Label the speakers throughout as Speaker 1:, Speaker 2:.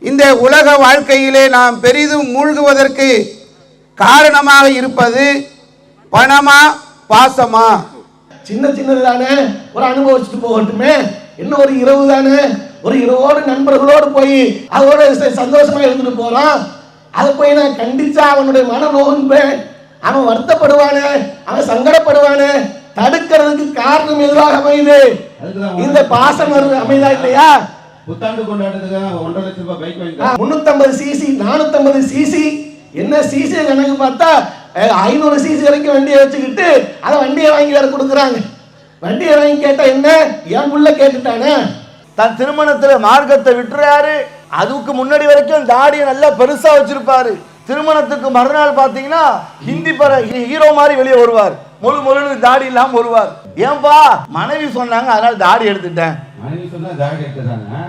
Speaker 1: இந்த உலக வாழ்க்கையிலே நாம் பெரிதும் மூழ்குவதற்கு காரணமாக இருப்பது பணமா பாசமா?
Speaker 2: சின்ன சின்னது தானே, ஒரு அனுபவிச்சுட்டு போகட்டுமே, என்ன ஒரு இரவு தானே, ஒரு இரவோடு நண்பர்களோடு போய் அதோட சந்தோஷமா இருந்துட்டு போறான். அதை போய் நான் கண்டிச்சா அவனுடைய மன நோன்பேன், அவன் வருத்தப்படுவானே, அவன் சங்கடப்படுவானே. தடுக்கிறதுக்கு காரணம் எதுவாக அமையுது? இந்த பாசம் அமைதா இல்லையா?
Speaker 3: புத்தாண்டு கொண்டாடுறதுக்கு 1.5 லட்சம் ரூபாய் பைக் வாங்கி
Speaker 2: 350 சிசி 450 சிசி என்ன சிசி கணக்கு பார்த்தா 500 சிசி வரைக்கும் வண்டியை வச்சுக்கிட்டு அதை வண்டியை வாங்கி வேற கொடுக்குறாங்க. வண்டியை வாங்கி கேட்டா என்ன, என் புள்ள கேட்டுட்டானே.
Speaker 4: தன் திருமணத்துல மார்க்கத்தை விட்டுறாரு. அதுக்கு முன்னாடி வரைக்கும் தாடியை நல்லா பெருசா வச்சிருப்பாரு. திருமணத்துக்கு மறுநாள் பாத்தீங்கன்னா ஹிந்தி பட ஹீரோ மாதிரி வெளியே வருவார். முழு தாடி இல்லாம வருவார். ஏன்பா? மனைவி சொன்னாங்க, அதனால தாடி எடுத்துட்டேன்.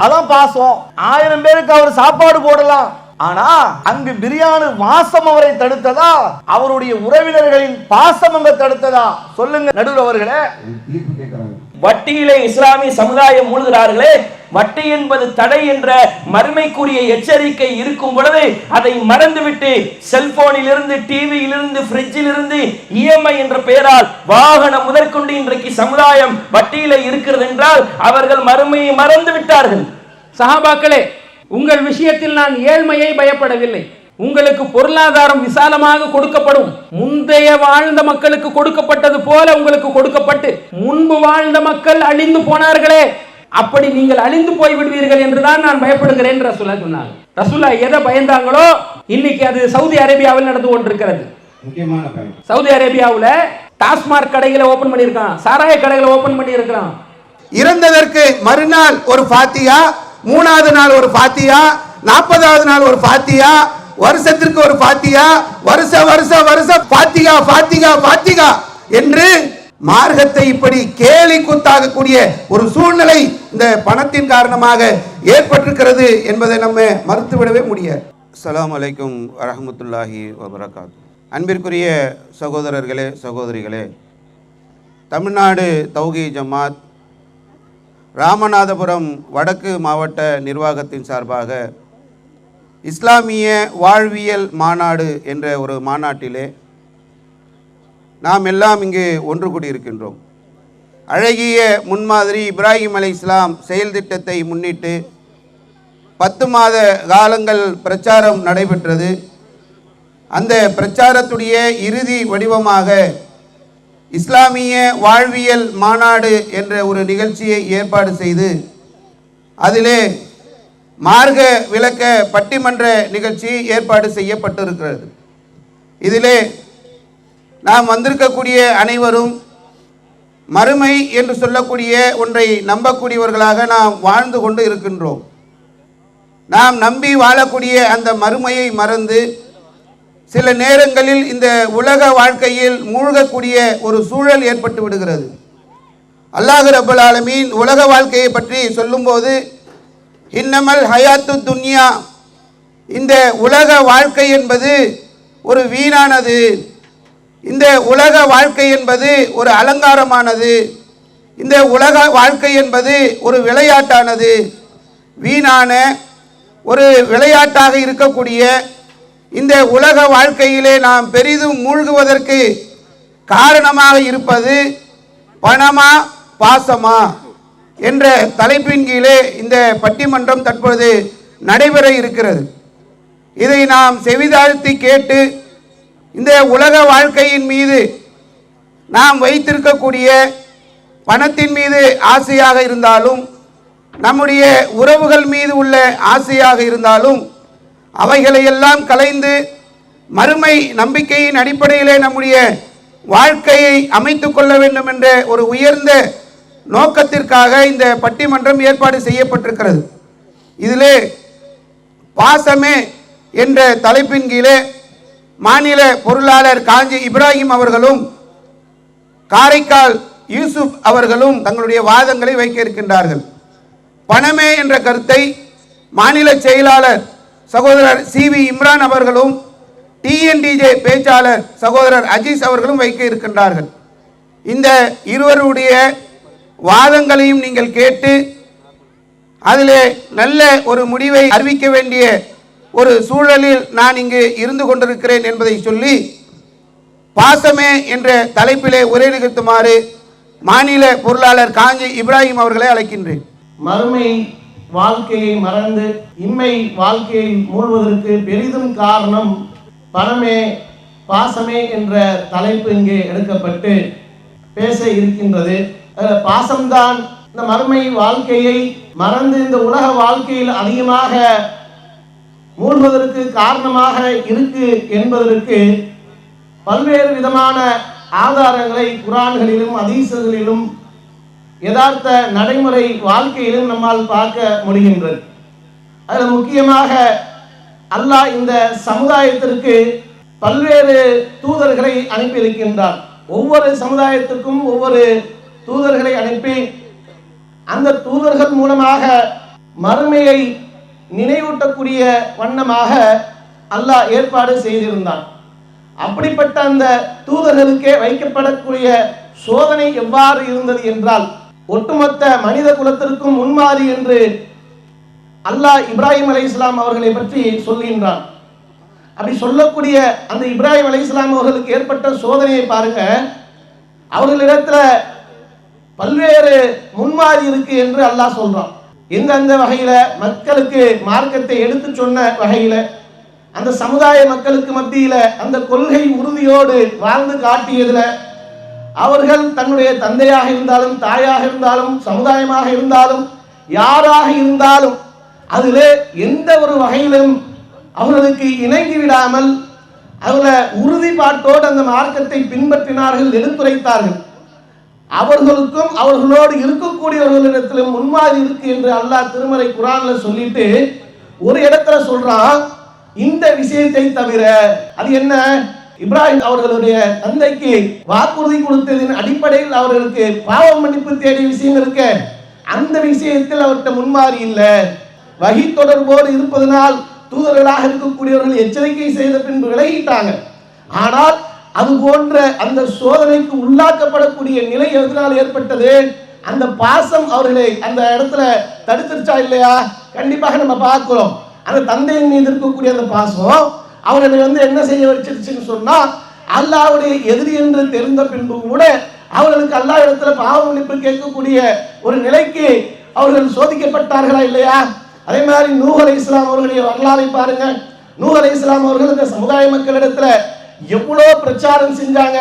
Speaker 4: அதான் பாசம். 1000 பேருக்கு அவர் சாப்பாடு போடலாம். ஆனா அங்கு பிரியாணி வாசம் அவரை தடுத்ததா, அவருடைய உறவினர்களின் பாசம் அங்க தடுத்ததா? சொல்லுங்க நடுவர் அவர்களே.
Speaker 5: வட்டியிலே இஸ்லாமிய சமுதாயம் மூழ்கிறார்களே. வட்டி என்பது தடை என்ற மறுமைக்குரிய எச்சரிக்கை இருக்கும் பொழுது அதை மறந்துவிட்டு செல்போனில் இருந்து, டிவியில் இருந்து, ஃப்ரிட்ஜில் இருந்து இஎம்ஐ என்ற பெயரால் வாகனம் முதற்கொண்டு இன்றைக்கு சமுதாயம் வட்டியிலே இருக்கிறது என்றால் அவர்கள் மறுமையை மறந்து விட்டார்கள்.
Speaker 6: சஹாபாக்களே, உங்கள் விஷயத்தில் நான் ஏழ்மையை பயப்படவில்லை. உங்களுக்கு பொருளாதாரம் விசாலமாக கொடுக்கப்படும். முந்தைய வாழ்ந்த மக்களுக்கு கொடுக்கப்பட்டது போல உங்களுக்கு கொடுக்கப்பட்டு, முன்பு வாழ்ந்த மக்கள் அழிந்து போனார்களே, அப்படி நீங்கள் அழிந்து போய் விடுவீர்கள் என்றுதான் நான் பயப்படுகிறேன் ரசூலா சொன்னாங்க. ரசூலா எதை பயந்தாங்களோ இன்னைக்கு அது சவுதி அரேபியாவில் நடந்து கொண்டிருக்கிறது. சவுதி அரேபியாவில் டாஸ்மார்க் கடைகளை ஓபன் பண்ணியிருக்கான், சாராய கடைகளை ஓபன் பண்ணியிருக்கான்.
Speaker 1: இறந்ததற்கு மறுநாள் ஒரு ஃபாத்தியா, 3வது நாள் ஒரு ஃபாத்தியா, 40வது நாள் ஒரு ஃபாத்தியா, வருஷத்திற்கு ஒரு ஃபாத்தியா, வருஷ ஃபாத்திகா ஃபாத்திகா ஃபாத்திகா என்று மார்க்கத்தை இப்படி கேலி கூத்தாகக்கூடிய ஒரு சூழ்நிலை இந்த பணத்தின் காரணமாக ஏற்பட்டிருக்கிறது என்பதை நம்ம மறுத்துவிடவே முடியாது. அஸ்ஸலாமு அலைக்கும் வரஹ்மத்துல்லாஹி வபரகாத்துஹு. அன்பிற்குரிய சகோதரர்களே, சகோதரிகளே, தமிழ்நாடு தௌஹீத் ஜமாத் ராமநாதபுரம் வடக்கு மாவட்ட நிர்வாகத்தின் சார்பாக இஸ்லாமிய வாழ்வியல் மாநாடு என்ற ஒரு மாநாட்டிலே நாம் எல்லாம் இங்கு ஒன்று கூடியிருக்கின்றோம். அழகிய முன்மாதிரி இப்ராஹிம் அலைஹிஸ்ஸலாம் செயல் திட்டத்தை முன்னிட்டு 10 மாத காலங்கள் பிரச்சாரம் நடைபெற்றது. அந்த பிரச்சாரத்துடைய இறுதி வடிவமாக இஸ்லாமிய வாழ்வியல் மாநாடு என்ற ஒரு நிகழ்ச்சியை ஏற்பாடு செய்து அதிலே மார்க்க விளக்க பட்டிமன்ற நிகழ்ச்சி ஏற்பாடு செய்யப்பட்டிருக்கிறது. இதிலே நாம் வந்திருக்கக்கூடிய அனைவரும் மறுமை என்று சொல்லக்கூடிய ஒன்றை நம்பக்கூடியவர்களாக நாம் வாழ்ந்து கொண்டு இருக்கின்றோம். நாம் நம்பி வாழக்கூடிய அந்த மறுமையை மறந்து சில நேரங்களில் இந்த உலக வாழ்க்கையில் மூழ்கக்கூடிய ஒரு சூழல் ஏற்பட்டு விடுகிறது. அல்லாஹ் ரப்பல் ஆலமீன் உலக வாழ்க்கையை பற்றி சொல்லும்போது இன்னமல் ஹயாத்து துன்யா, இந்த உலக வாழ்க்கை என்பது ஒரு வீணானது, இந்த உலக வாழ்க்கை என்பது ஒரு அலங்காரமானது, இந்த உலக வாழ்க்கை என்பது ஒரு விளையாட்டானது, வீணான ஒரு விளையாட்டாக இருக்கக்கூடிய இந்த உலக வாழ்க்கையிலே நாம் பெரிதும் மூழ்குவதற்கு காரணமாக இருப்பது பணமா பாசமா என்ற தலைப்பின் கீழே இந்த பட்டிமன்றம் தற்பொழுது நடைபெற இருக்கிறது. இதை நாம் செவிதாழ்த்தி கேட்டு இந்த உலக வாழ்க்கையின் மீது நாம் வைத்திருக்கக்கூடிய பணத்தின் மீது ஆசையாக இருந்தாலும், நம்முடைய உறவுகள் மீது உள்ள ஆசையாக இருந்தாலும், அவைகளையெல்லாம் கலைந்து மறுமை நம்பிக்கையின் அடிப்படையிலே நம்முடைய வாழ்க்கையை அமைத்து கொள்ள வேண்டும் என்ற ஒரு உயர்ந்த நோக்கத்திற்காக இந்த பட்டிமன்றம் ஏற்பாடு செய்யப்பட்டிருக்கிறது. இதிலே பாசமே என்ற தலைப்பின் கீழே மாநில பொருளாளர் காஞ்சி இப்ராஹிம் அவர்களும் காரைக்கால் யூசுப் அவர்களும் தங்களுடைய வாதங்களை வைக்க இருக்கின்றார்கள். பணமே என்ற கருத்தை மாநில செயலாளர் சகோதரர் சிவி இம்ரான் அவர்களும் டிஎன்டிஜே பேச்சாளர் சகோதரர் அஜீஸ் அவர்களும் வைக்க இருக்கின்றார்கள். இந்த இருவருடைய வாதங்களையும் நீங்கள் கேட்டு அதிலே நல்ல ஒரு முடிவை அறிவிக்க வேண்டிய ஒரு சூழலில் நான் இங்கு இருந்து கொண்டிருக்கிறேன் என்பதை சொல்லி, பாசமே என்ற தலைப்பிலே உரை நிகழ்த்துமாறு மாநில பொருளாளர் காஞ்சி இப்ராஹிம் அவர்களை அழைக்கின்றேன்.
Speaker 2: மறுமை வாழ்க்கையை மறந்து இம்மை வாழ்க்கையை மூழ்வதற்கு பெரிதும் காரணம் பணமே பாசமே என்ற தலைப்பு இங்கே எடுக்கப்பட்டு பேச இருக்கின்றது. பாசம்தான் இந்த மறுமை வாழ்க்கையை மறந்து இந்த உலக வாழ்க்கையில் அதிகமாக மூழ்வதற்கு காரணமாக இருக்கு என்பதற்கு பல்வேறு விதமான ஆதாரங்களை குர்ஆன்களிலும் ஹதீஸ்களிலும் யதார்த்த நடைமுறை வாழ்க்கையிலும் நம்மால் பார்க்க முடிகின்றது. அதில் முக்கியமாக அல்லாஹ் இந்த சமுதாயத்திற்கு பல்வேறு தூதர்களை அனுப்பியிருக்கின்றார். ஒவ்வொரு சமுதாயத்துக்கும் ஒவ்வொரு தூதர்களை அனுப்பி அந்த தூதர்கள் மூலமாக மறுமையை நினைவூட்டக்கூடிய வண்ணமாக அல்லாஹ் ஏற்பாடு செய்திருந்தான். அப்படிப்பட்ட அந்த தூதர்களுக்கே வைக்கப்படக்கூடிய சோதனை எவ்வாறு இருந்தது என்றால், ஒட்டுமொத்த மனித குலத்திற்கும் முன்மாதிரி என்று அல்லாஹ் இப்ராஹிம் அலைஹிஸ்ஸலாம் அவர்களை பற்றி சொல்கின்றான். அப்படி சொல்லக்கூடிய அந்த இப்ராஹிம் அலைஹிஸ்ஸலாம் அவர்களுக்கு ஏற்பட்ட சோதனையை பாருங்க. அவர்களிடத்துல பல்வேறு முன்மாதிரி இருக்கு என்று அல்லாஹ் சொல்றான். எந்தெந்த வகையில மக்களுக்கு மார்க்கத்தை எடுத்து சொன்ன வகையில, அந்த சமுதாய மக்களுக்கு மத்தியில அந்த கொள்கை உறுதியோடு வாழ்ந்து காட்டியதுல, அவர்கள் தன்னுடைய தந்தையாக இருந்தாலும் தாயாக இருந்தாலும் சமுதாயமாக இருந்தாலும் யாராக இருந்தாலும் அதுல எந்த ஒரு வகையிலும் அவர்களுக்கு இணங்கி விடாமல் அவர்கள உறுதிப்பாட்டோடு அந்த மார்க்கத்தை பின்பற்றினார்கள், எடுத்துரைத்தார்கள். அவர்களுக்கும் அவர்களோடு இருக்கக்கூடியவர்களிடத்திலும் முன்மாதிரி இருக்கு என்று அல்லாஹ் திருமறை குர்ஆன்ல சொல்லிட்டு ஒரு இடத்துல சொல்றான், இந்த விஷயத்தை தவிர அது என்ன, இப்ராஹிம் அவர்களுடைய தந்தைக்கு வாக்குறுதி கொடுத்ததின் அடிப்படையில் அவர்களுக்கு பாவ மன்னிப்பு தேடிய விஷயம் இருக்க, அந்த விஷயத்தில் அவர்கிட்ட முன்மாறி இல்லை. வகி தொடர்போடு இருப்பதனால் தூதர்களாக இருக்கக்கூடியவர்கள் எச்சரிக்கை செய்த பின்பு விலகிட்டாங்க. ஆனால் அது போன்ற அந்த சோதனைக்கு உள்ளாக்கப்படக்கூடிய நிலை எதனால் ஏற்பட்டது, அந்த பாசம் அவர்களை அந்த இடத்துல தடுத்துருச்சா இல்லையா? கண்டிப்பாக நம்ம பார்க்கிறோம். அந்த தந்தையின் மீது இருக்கக்கூடிய அந்த பாசம் அவர்களை என்ன செய்ய வச்சிருச்சுன்னு சொன்னா, அல்லாஹ்வுடைய எதிரி என்று தெரிந்த பின்பு கூட அவர்களுக்கு அல்லாஹ் இடத்துல பாவ மன்னிப்பு கேட்கக்கூடிய ஒரு நிலைக்கு அவர்கள் சோதிக்கப்பட்டார்களா இல்லையா? அதே மாதிரி நூஹ் அலைஹிஸ்ஸலாம் அவர்களுடைய வரலாறை பாருங்க. நூஹ் அலைஹிஸ்ஸலாம் அவர்கள் இந்த சமுதாய மக்களிடத்துல எவ்வளவு பிரச்சாரம் செஞ்சாங்க,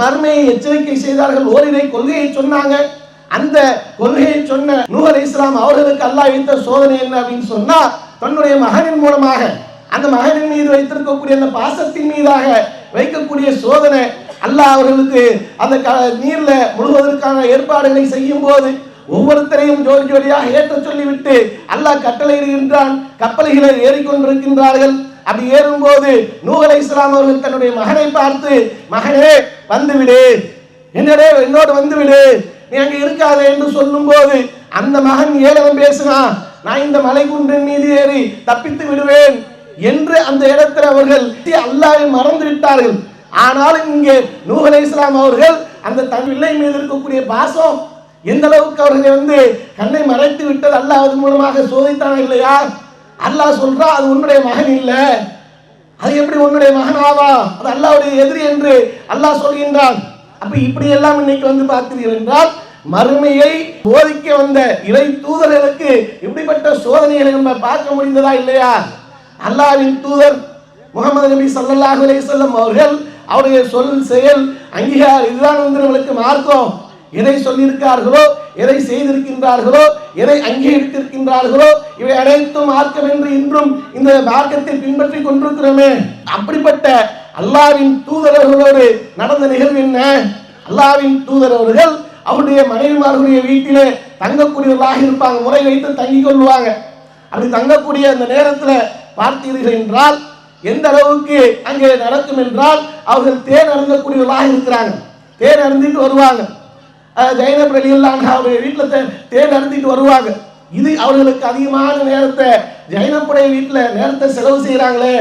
Speaker 2: மறுமையை எச்சரிக்கை செய்தார்கள், ஓரிரை கொள்கையை சொன்னாங்க. அந்த கொள்கையை சொன்ன நூஹ் அலைஹிஸ்ஸலாம் அவர்களுக்கு அல்லாஹ் வைத்த சோதனை என்ன அப்படின்னு சொன்னா, தன்னுடைய மகனின் மூலமாக அந்த மகனின் மீது வைத்திருக்கக்கூடிய அந்த பாசத்தின் மீதாக வைக்கக்கூடிய சோதனை. அல்லாஹ் அவர்களுக்கு அந்த நீர்ல முழுவதற்கான ஏற்பாடுகளை செய்யும் போது ஒவ்வொருத்தரையும் ஜோடி ஜோடியாக ஏற்ற சொல்லிவிட்டு அல்லாஹ் கட்டளையிடுகின்றான். கப்பல்களை ஏறிக்கொண்டிருக்கின்றார்கள். அப்படி ஏறும்போது நூஹ் அலைஹிஸ்ஸலாம் அவர்கள் தன்னுடைய மகனை பார்த்து, மகனே வந்துவிடு, என்னோடு வந்துவிடு, நீ அங்க இருக்காதே என்று சொல்லும் போது அந்த மகன் ஏளனம் பேசினான், நான் இந்த மலை குன்றின் மீது ஏறி தப்பித்து விடுவேன் என்று அந்த இடத்துல அவர்கள் அல்லாஹ்வை மறந்து விட்டார்கள். ஆனாலும் இங்கே நூஹ் அலைஹிஸ்ஸலாம் அவர்கள் அந்த தன் பிள்ளை மீது இருக்கக்கூடிய பாசம் எந்த அளவுக்கு அவர்களை கண்ணை மறைத்து விட்டது அல்லாஹ் அது மூலமாக சோதித்தான இல்லையா? அல்லாஹ் சொல்றா, அது உன்னுடைய மகன் இல்ல, அது எப்படி உன்னுடைய மகனாவா, அது அல்லாஹ்வுடைய எதிரி என்று அல்லாஹ் சொல்கின்றான். அப்ப இப்படி எல்லாம் இன்னைக்கு பார்த்தீர்கள் என்றால், மறுமையை போதிக்க வந்த இறை தூதர்களுக்கு இப்படிப்பட்ட சோதனைகளை நம்ம பார்க்க முடிந்ததா இல்லையா? அல்லாஹ்வின் தூதர் முகமது நபி ஸல்லல்லாஹு அலைஹி வஸல்லம் அவர்கள் அவருடைய சொல் செயல் அங்கீகாரம் இதுதான் நம்மளுக்கு மார்க்கம். எதை சொல்லியிருக்கிறார்களோ, எதை செய்திருக்கின்றார்களோ, எதை அங்கீகரித்திருக்கின்றார்களோ இவை அனைத்தும் மார்க்கம் என்று இன்றும் இந்த மார்க்கத்தை பின்பற்றி கொண்டிருக்கிறோமே. அப்படிப்பட்ட அல்லாஹ்வின் தூதர்களோடு நடந்த நிகழ்வு என்ன? அல்லாஹ்வின் தூதர் அவர்கள் அவருடைய மனைவிமார்களுடைய வீட்டிலே தங்கக்கூடியவர்களாக இருப்பாங்க, முறை வைத்து தங்கிக் கொள்வாங்க. அப்படி தங்கக்கூடிய அந்த நேரத்தில் பார்த்தீர்கள் என்றால் எந்த அளவுக்கு அங்கே நடக்கும் என்றால், அவர்கள் தேன் அருந்தக்கூடியவர்களாக இருக்கிறாங்க. தேன் அருந்திட்டு வருவாங்க. ஜைனப் ரலியல்லாஹு அன்ஹா அவருடைய வீட்டில் தேன் அருந்திட்டு வருவாங்க. இது அவர்களுக்கு அதிகமான நேரத்தை ஜைனப்புடைய வீட்டில் நேரத்தை செலவு செய்கிறாங்களே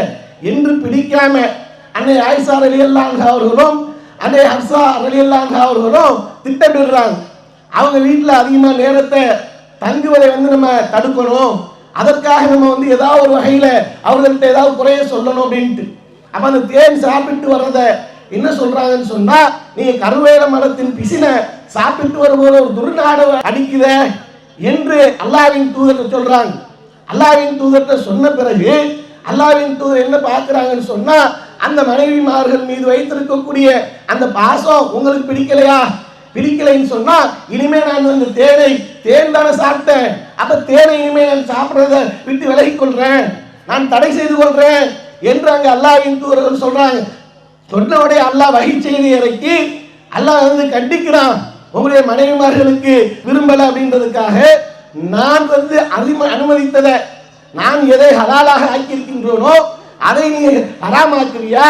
Speaker 2: என்று பிடிக்காம அன்னை ஆயிஷா ரலியல்லாஹு அன்ஹா அவர்களும் அன்னை ஹப்ஸா ரலியல்லாஹு அன்ஹா அவர்களும் திட்டமிடுறாங்க. அவங்க வீட்டில் அதிகமாக நேரத்தை தங்குவதை வந்து நம்ம தடுக்கணும், அதற்காக நம்ம வந்து ஏதாவது ஒரு வகையில அவர்கள்ட்ட ஏதாவது குறைய சொல்லணும் அப்படின்ட்டு. அப்ப அந்த தேன் சாப்பிட்டு வர்றத என்ன சொல்றாங்கன்னு சொன்னா, நீங்க கருவேல மரத்தின் பிசினை சாப்பிட்டு வரும்போது ஒரு துர்நாடு அடிக்குத என்று அல்லாஹ்வின் தூதர் சொல்றாங்க. அல்லாஹ்வின் தூதர்கிட்ட சொன்ன பிறகு அல்லாஹ்வின் தூதர் என்ன பார்க்கிறாங்கன்னு சொன்னா, அந்த மனைவிமார்கள் மீது வைத்திருக்கக்கூடிய அந்த பாசம் உங்களுக்கு பிடிக்கலையா? பிடிக்கலைன்னு சொன்னா, இனிமே நான் அந்த தேன் தானே சாப்பிட்டேன், அப்ப தேனை இனிமே நான் சாப்பிட்றத விட்டு விலகிக் கொள்றேன், நான் தடை செய்து கொள்றேன் என்று அங்க அல்லாஹ்வின் தூதர்கள் சொல்றாங்க. சொன்னவுடைய அல்லாஹ் வகை செய்தி இறக்கி அல்லாஹ் வந்து கண்டிக்கிறான். உங்களுடைய மனைவிமார்களுக்கு விரும்பல அப்படின்றதுக்காக நான் வந்து அனுமதித்ததை, நான் எதை ஹலாலாக ஆக்கியிருக்கின்றோனோ அதை நீ ஹராமாக்குவியா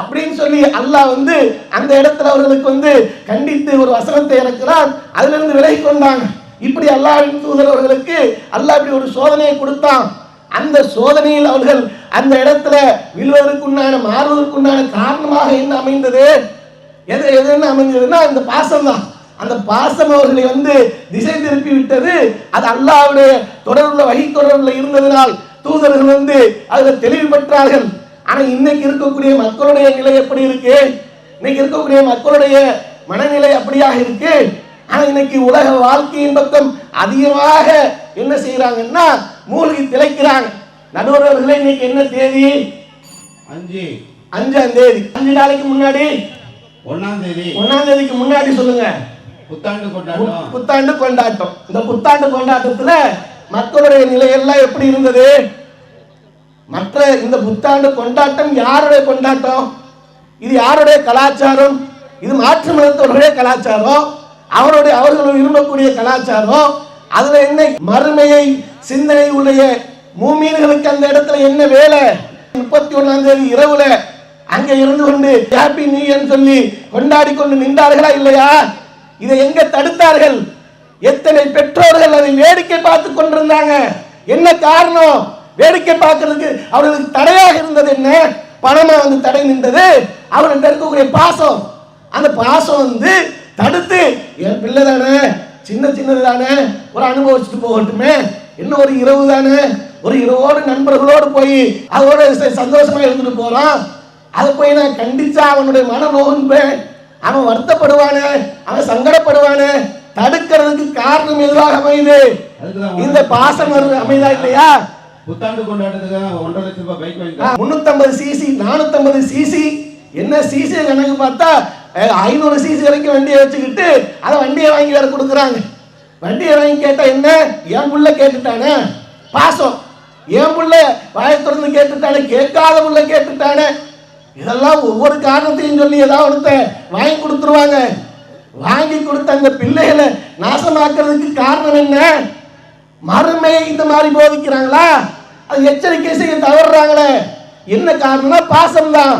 Speaker 2: அப்படின்னு சொல்லி அல்லாஹ் வந்து அந்த இடத்துல அவர்களுக்கு வந்து கண்டித்து ஒரு வசனத்தை இறக்கிறான். அதுல இருந்து விலகி கொண்டாங்க. இப்படி அல்லாஹ்வின் தூதர் அவர்களுக்கு அல்லாஹ் இப்படி ஒரு சோதனையை கொடுத்தான். அந்த சோதனையில் அவர்கள் அந்த இடத்துல விழுவதற்குண்டான மாறுவதற்குண்டான காரணமாக என்ன அமைந்தது? எது அமைந்ததுன்னா இந்த பாசம் தான். அந்த பாசம் அவர்களை வந்து திசை திருப்பி விட்டது. அது அல்லாஹ்வுடைய தொடர்புல வகை தொடர்புல இருந்ததனால் தூதர்கள் வந்து அதில் தெளிவு பெற்றார்கள். ஆனா இன்னைக்கு இருக்கக்கூடிய மக்களுடைய நிலை எப்படி இருக்கு? இன்னைக்கு இருக்கக்கூடிய மக்களுடைய மனநிலை அப்படியாக இருக்கு. ஆனா இன்னைக்கு உலக வாழ்க்கையின் பக்கம் அதிகமாக என்ன செய்யறாங்கன்னா மூழ்கி திளைக்கிறாங்க. நடுவர்களே, இன்னைக்கு என்ன தேதி? 5ஆம் தேதி. 5 நாளைக்கு முன்னாடி
Speaker 3: 1ஆம் தேதி.
Speaker 2: 1ஆம் தேதிக்கு முன்னாடி சொல்லுங்க, புத்தாண்டு கொண்டாட்டம். இந்த புத்தாண்டு கொண்டாட்டத்துல மக்களுடைய நிலையெல்லாம் எப்படி இருந்தது? மற்ற இந்த புத்தாண்டு கொண்டாட்டம் யாருடைய கொண்டாட்டம்? இது யாருடைய கலாச்சாரம்? இது மாற்று மதத்தவர்களுடைய கலாச்சாரம், அவர்கள் விரும்பக்கூடிய கலாச்சாரம். அதுல என்ன மறுமையை சிந்தனை உடைய மூமீன்களுக்கு அந்த இடத்துல என்ன வேலை? 31ஆம் தேதி இரவுல அங்க இருந்து கொண்டு ஹாப்பி நியூ இயர் சொல்லி கொண்டாடி கொண்டு நின்றார்களா இல்லையா? இதை எங்க தடுத்தார்கள்? எத்தனை பெற்றோர்கள் அதை வேடிக்கை பார்த்து கொண்டிருந்தாங்க. என்ன காரணம்? வேடிக்கை பார்க்கிறதுக்கு அவர்களுக்கு தடையாக இருந்தது என்ன? பணமா வந்து தடை நின்றது. அவர்கள் இருக்கக்கூடிய பாசம், அந்த பாசம் வந்து தடுத்து, என் பிள்ளை தானே, சின்னது தானே, ஒரு அனுபவிச்சுட்டு போகட்டுமே, இன்னும் ஒரு இரவு தானே, ஒரு இரவோடு நண்பர்களோடு போய் அதோட சந்தோஷமா இருந்துட்டு போறான், அதை போய் நான் கண்டிச்சா அவனுடைய மன நோன்பேன், அவன் வருத்தப்படுவானே, அவன் சங்கடப்படுவானே. தடுக்கிறதுக்கு காரணம் எதுவாக அமையுது? இந்த பாசம் அமைதா இல்லையா?
Speaker 3: புத்தாண்டு கொண்டாட்டத்துக்காக 1.5 லட்சம் ரூபாய் பைக் வாங்கி
Speaker 2: 350 சிசி 450 சிசி என்ன சிசி கணக்கு பார்த்தா 500 சிசி வரைக்கும் வண்டியை வச்சுக்கிட்டு அதை வண்டியை வாங்கி வேற கொடுக்குறாங்க. வண்டியை வாங்கி கேட்டா என்ன? என் புள்ள கேட்டுட்டானே, பாசம். என் புள்ள வாயை திறந்து கேட்டுட்டானே, கேட்காத புள்ள கேட்டுட்டானே. இதெல்லாம் ஒவ்வொரு காரணத்தையும் சொல்லி ஏதாவது வாங்கி கொடுத்துருவாங்க. வாங்கி கொடுத்த அந்த பிள்ளைகளை நாசமாக்குறதுக்கு காரணம் என்ன? மறுமையை இந்த மாதிரி போதிக்கிறாங்களா? அது எச்சரிக்கை செய்ய தவறுறாங்களே. என்ன காரணம்னா பாசம் தான்.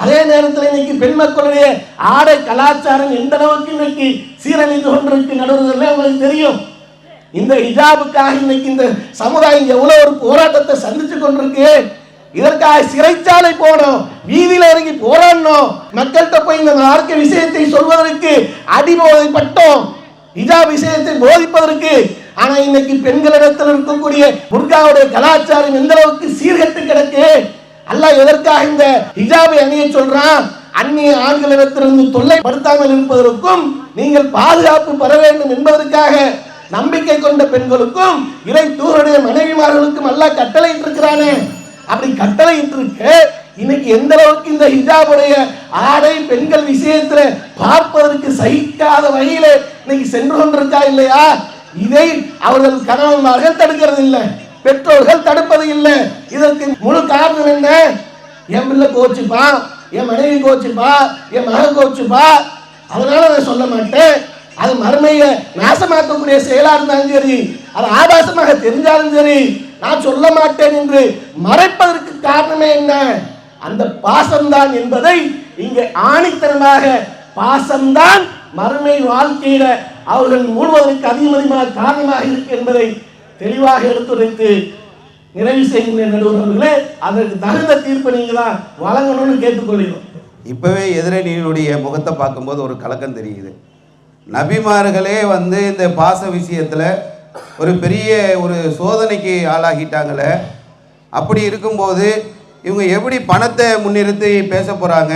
Speaker 2: அதே நேரத்தில் இன்னைக்கு பெண் மக்களுடைய ஆடை கலாச்சாரம் எந்த அளவுக்கு இன்னைக்கு சீரழிந்து கொண்டிருக்கு நடுவதில் உங்களுக்கு தெரியும். இந்த ஹிஜாபுக்காக இன்னைக்கு இந்த சமுதாயம் எவ்வளவு ஒரு போராட்டத்தை சந்திச்சு கொண்டிருக்கு. இதற்காக சிறைச்சாலை போனோம், வீதியில இறங்கி போராடணும், மக்கள்கிட்ட போய் இந்த மார்க்க விஷயத்தை சொல்வதற்கு அடிபோதைப்பட்டோம், ஹிஜாப் விஷயத்தை போதிப்பதற்கு. ஆனா இன்னைக்கு பெண்களிடத்தில் இருக்கக்கூடிய புர்காவுடைய கலாச்சாரம் எந்த அளவுக்கு சீர்கட்டு கிடக்கு. அல்லாஹ் எதற்காக இந்த ஹிஜாபை அணிய சொல்றான்? அந்நிய ஆண்களிடத்திலிருந்து தொல்லைப்படுத்தாமல் இருப்பதற்கும் நீங்கள் பாதுகாப்பு பெற வேண்டும் என்பதற்காக நம்பிக்கை கொண்ட பெண்களுக்கும் இறை தூதருடைய மனைவிமார்களுக்கும் அல்லாஹ் கட்டளையிட்டு இருக்கிறானே. அப்படி கட்டளையிட்டு இருக்க இன்னைக்கு எந்த அளவுக்கு இந்த ஹிஜாபுடைய ஆடை பெண்கள் விஷயத்துல பார்ப்பதற்கு சகிக்காத வகையில இன்னைக்கு சென்று கொண்டிருக்கா இல்லையா? இதை அவர்கள் கணவன்மார்கள் தடுக்கிறது இல்லை, பெற்றோர்கள் தடுப்பது இல்லை. இதற்கு முழு காரணம் என்ன? என் பிள்ளை கோச்சுப்பா, என் மனைவி கோச்சுப்பா, என் மகன் கோச்சுப்பா, அதனால நான் சொல்ல மாட்டேன். அது மறுமையை நாசமாக்கக்கூடிய செயலா இருந்தாலும் சரி, அது ஆபாசமாக தெரிஞ்சாலும் சரி, நான் சொல்ல மாட்டேன் என்று மறைப்பதற்கு காரணமே என்ன? அந்த பாசம்தான் என்பதை இங்கே ஆணித்தனமாக, பாசம்தான் மறுமை வாழ்க்கையில அவர்கள் மூழ்வதற்கு அதிகமாக காரணமாக இருக்கு என்பதை தெளிவாக எடுத்துரைத்து நிறைவு செய்கின்ற நடுவர்களே, அதற்கு தகுந்த தீர்ப்பை நீங்க தான் வழங்கணும்னு கேட்டுக்கொள்கிறோம்.
Speaker 1: இப்பவே எதிரணியினுடைய முகத்தை பார்க்கும்போது ஒரு கலக்கம் தெரியுது. நபிமார்களே வந்து இந்த பாச விஷயத்தில் ஒரு பெரிய ஒரு சோதனைக்கு ஆளாகிட்டாங்களே. அப்படி இருக்கும்போது இவங்க எப்படி பணத்தை முன்னிறுத்தி பேச போகிறாங்க?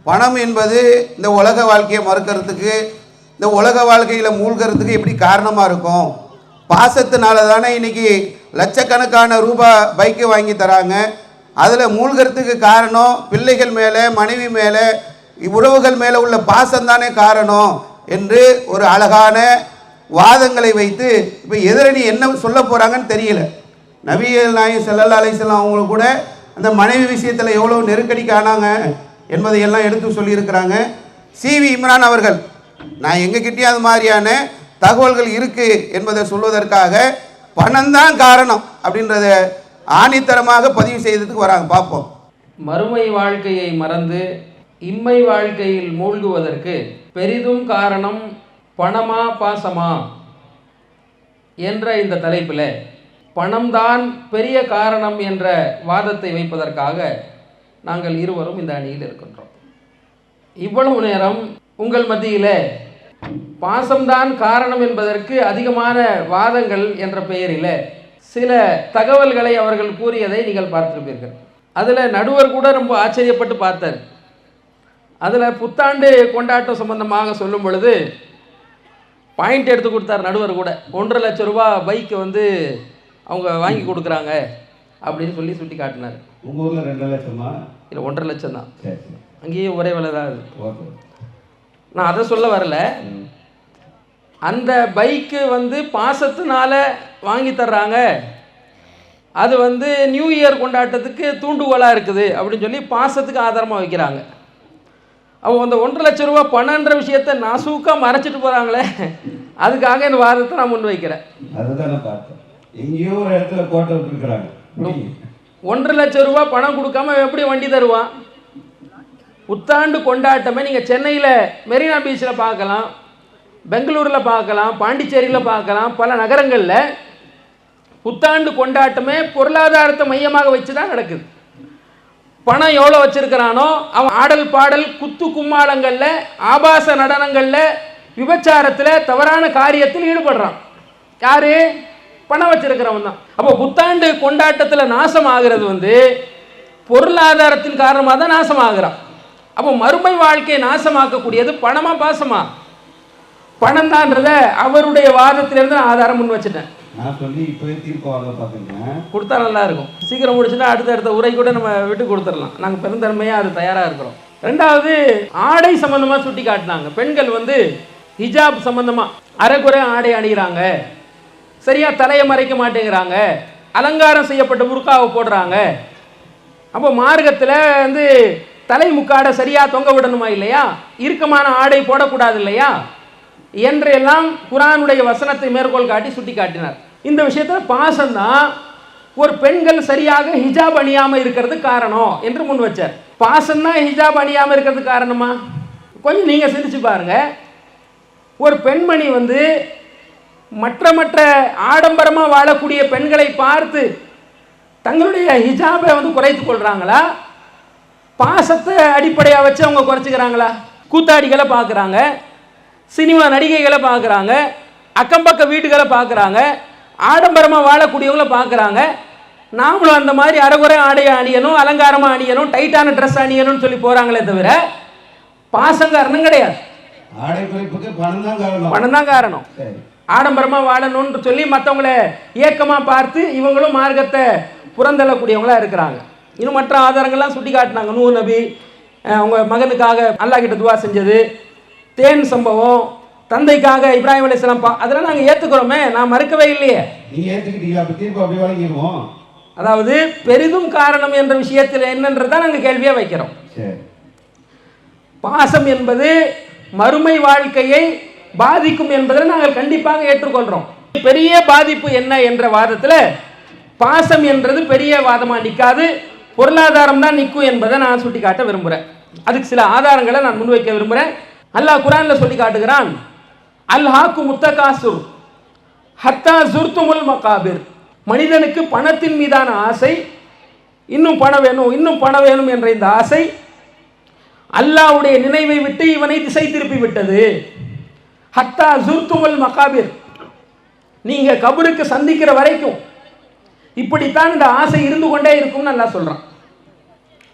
Speaker 1: பணம் என்பது இந்த உலக வாழ்க்கையை மறுக்கிறதுக்கு, இந்த உலக வாழ்க்கையில் மூழ்கிறதுக்கு எப்படி காரணமாக இருக்கும்? பாசத்தினால தானே இன்றைக்கி லட்சக்கணக்கான ரூபா பைக்கு வாங்கி தராங்க. அதில் மூழ்கிறதுக்கு காரணம் பிள்ளைகள் மேலே, மனைவி மேலே, உறவுகள் மேலே உள்ள பாசம் தானே காரணம் என்று ஒரு அழகான வாதங்களை வைத்து இப்போ எதிரணி என்ன சொல்ல போகிறாங்கன்னு தெரியல. நபிகள் நாயகம் ஸல்லல்லாஹு அலைஹி வஸல்லம் அவங்களுக்கு கூட அந்த மனைவி விஷயத்தில் எவ்வளோ நெருக்கடிக்கு ஆனாங்க என்பதை எல்லாம் எடுத்து சொல்லியிருக்கிறாங்க. சிவி இம்ரான் அவர்கள், நான் எங்ககிட்டயும் அது மாதிரியான தகவல்கள் இருக்குது என்பதை சொல்வதற்காக பணம்தான் காரணம் அப்படின்றத ஆணித்தரமாக பதிவு செய்ததுக்கு வராங்க. பார்ப்போம்.
Speaker 6: மறுமை வாழ்க்கையை மறந்து இம்மை வாழ்க்கையில் மூழ்குவதற்கு பெரிதும் காரணம் பணமா பாசமா என்ற இந்த தலைப்பில் பணம்தான் பெரிய காரணம் என்ற வாதத்தை வைப்பதற்காக நாங்கள் இருவரும் இந்த அணியில் இருக்கின்றோம். இவ்வளவு நேரம் உங்கள் மத்தியில் பாசம்தான் காரணம் என்பதற்கு அதிகமான வாதங்கள் என்ற பெயரில் சில தகவல்களை அவர்கள் கூறியதை நீங்கள் பார்த்திருப்பீர்கள். அதில் நடுவர் கூட ரொம்ப ஆச்சரியப்பட்டு பார்த்தார். அதில் புத்தாண்டு கொண்டாட்டம் சம்பந்தமாக சொல்லும் பொழுது பாயிண்ட் எடுத்து கொடுத்தார் நடுவர் கூட. 1.5 லட்சம் ரூபா பைக்கு வந்து அவங்க வாங்கி கொடுக்குறாங்க அப்படின்னு சொல்லி சுட்டி காட்டினார்.
Speaker 3: உங்கள் ஊரில் 2 லட்சமா?
Speaker 6: இல்லை, 1.5 லட்சம் தான்.
Speaker 3: சரி சரி,
Speaker 6: அங்கேயும் ஒரே விலை தான்.
Speaker 3: ஓகே.
Speaker 6: நான் அதை சொல்ல வரல. அந்த பைக்கு வந்து பாசத்தினால வாங்கி தர்றாங்க, அது வந்து நியூ இயர் கொண்டாட்டத்துக்கு தூண்டுகோலாக இருக்குது அப்படின்னு சொல்லி பாசத்துக்கு ஆதாரமாக வைக்கிறாங்க. அவங்க அந்த 1.5 லட்சம் ரூபா பணன்ற விஷயத்தை நாசூக்காக மறைச்சிட்டு போகிறாங்களே, அதுக்காக இந்த வாதத்தை நான் முன் வைக்கிறேன்.
Speaker 3: அதுதான் நான் பார்த்தேன். எங்கேயோ ஒரு இடத்துல கோட்டை விட்டுருக்குறாங்க.
Speaker 6: 1.5 லட்சம் ரூபா பணம் கொடுக்காம எப்படி வண்டி தருவான்? புத்தாண்டு கொண்டாட்டமே நீங்கள் சென்னையில் மெரினா பீச்சில் பார்க்கலாம், பெங்களூரில் பார்க்கலாம், பாண்டிச்சேரியில் பார்க்கலாம், பல நகரங்களில் புத்தாண்டு கொண்டாட்டமே பொருளாதாரத்தை மையமாக வச்சு தான் நடக்குது. பணம் எவ்வளோ வச்சிருக்கிறானோ அவன் ஆடல் பாடல் குத்து கும்மாளங்களில், ஆபாச நடனங்களில், விபச்சாரத்தில், தவறான காரியத்தில் ஈடுபடுறான். யாரு? பணம் வச்சிருக்கிறவன் தான். அப்போ புத்தாண்டு கொண்டாட்டத்தில் நாசம் ஆகிறது வந்து பொருளாதாரத்தின் காரணமாக தான் நாசம் ஆகிறான். அப்போ மறுமை வாழ்க்கையை நாசமாக்கக்கூடியது பணமா பாசமா? பணம் தான்றத அவருடைய வாதத்திலிருந்து நான் ஆதாரம் முன் வச்சுட்டேன்.
Speaker 3: நான் சொல்லி இப்போயே தீர்ப்பு வாங்க பார்த்தீங்கன்னா
Speaker 6: கொடுத்தா நல்லா இருக்கும். சீக்கிரம் முடிச்சுன்னா அடுத்த உரை கூட நம்ம விட்டு கொடுத்துடலாம். நாங்கள் பெருந்தன்மையாக அது தயாராக இருக்கிறோம். ரெண்டாவது, ஆடை சம்பந்தமாக சுட்டி காட்டினாங்க. பெண்கள் வந்து ஹிஜாப் சம்பந்தமாக அரைக்குறை ஆடை அணிகிறாங்க, சரியாக தலையை மறைக்க மாட்டேங்கிறாங்க, அலங்காரம் செய்யப்பட்ட புர்காவை போடுறாங்க. அப்போ மார்க்கத்தில் வந்து தலை முக்காடை சரியாக தொங்க விடணுமா இல்லையா? இறுக்கமான ஆடை போடக்கூடாது இல்லையா என்றெல்லாம் குர்ஆனுடைய வசனத்தை மேற்கோள் காட்டி சுட்டி காட்டினார். இந்த விஷயத்தில் பாசம்தான் ஒரு பெண்கள் சரியாக ஹிஜாப் அணியாமல் இருக்கிறது காரணம் என்று முன் வச்சார். பாசம்தான் ஹிஜாப் அணியாமல் இருக்கிறது காரணமா? கொஞ்சம் நீங்கள் சிந்திச்சு பாருங்க. ஒரு பெண்மணி வந்து மற்ற ஆடம்பரமாக வாழக்கூடிய பெண்களை பார்த்து தங்களுடைய ஹிஜாபை வந்து குறைத்துக் கொள்றாங்களா? பாசத்தை அடிப்படையாக வச்சு அவங்க குறைச்சிக்கிறாங்களா? கூத்தாடிகளை பார்க்குறாங்க, சினிமா நடிகைகளை பார்க்குறாங்க, அக்கம்பக்க வீட்டுகளை பார்க்குறாங்க, ஆடம்பரமாக வாழக்கூடியவங்களை பார்க்குறாங்க. நாமளும் அந்த மாதிரி அரைகுறை ஆடையை அணியணும், அலங்காரமாக அணியணும், டைட்டான ட்ரெஸ் அணியணும்னு சொல்லி போகிறாங்களே தவிர பாசம் காரணம் கிடையாது.
Speaker 3: ஆடை குறைப்புக்கு பணம் தான் காரணம்.
Speaker 6: பணம் தான் காரணம். ஆடம்பரமாக வாழணும்னு சொல்லி மற்றவங்கள ஏக்கமாக பார்த்து இவங்களும் மார்க்கத்தை புறந்தள்ளக்கூடியவங்களா இருக்கிறாங்க. இன்னும் மற்ற ஆதாரங்கள்லாம் சுட்டி காட்டினாங்க. நூ நபி அவங்க மகனுக்காக அல்லாஹ் கிட்ட துவா செஞ்சது, தேன் சம்பவம், தந்தைக்காக இப்ராஹிம் அலைஹிஸ்ஸலாம், அதெல்லாம் நாங்கள் ஏற்றுக்கிறோமே, நான் மறுக்கவே இல்லையே.
Speaker 3: நீங்கள் ஏற்றுக்கிட்டீங்க, அப்போ தீர்ப்பு அப்படி வழங்கிடுவோம்.
Speaker 6: அதாவது பெரிதும் காரணம் என்ற விஷயத்தில் என்னன்றதான் நாங்கள் கேள்வியாக வைக்கிறோம். பாசம் என்பது மறுமை வாழ்க்கையை பாதிக்கும் என்பதை நாங்கள் கண்டிப்பாக ஏற்றுக்கொள்கிறோம். பெரிய பாதிப்பு என்ன என்ற வாதத்தில் பாசம் என்றது பெரிய வாதமாக நிற்காது, பொருளாதாரம் தான் நிற்கும் என்பதை நான் சுட்டி காட்ட விரும்புகிறேன். அதுக்கு சில ஆதாரங்களை நான் முன்வைக்க விரும்புகிறேன். அல்லாஹ் குர்ஆனில் சொல்லி காட்டுகிறான், அல்ஹாக்கு முத்தகாசுர் ஹத்தா ஜுர்துமுல் மகாபிர். மனிதனுக்கு பணத்தின் மீதான ஆசை, இன்னும் பணம் வேணும் இன்னும் பணம் வேணும் என்ற இந்த ஆசை அல்லாஹ்வுடைய நினைவை விட்டு இவனை திசை திருப்பி விட்டது. ஹத்தா ஜுர்துமுல் மகாபிர், நீங்க கபருக்கு சந்திக்கிற வரைக்கும் இப்படித்தான் இந்த ஆசை இருந்து கொண்டே இருக்கும்னு நல்லா சொல்றான்.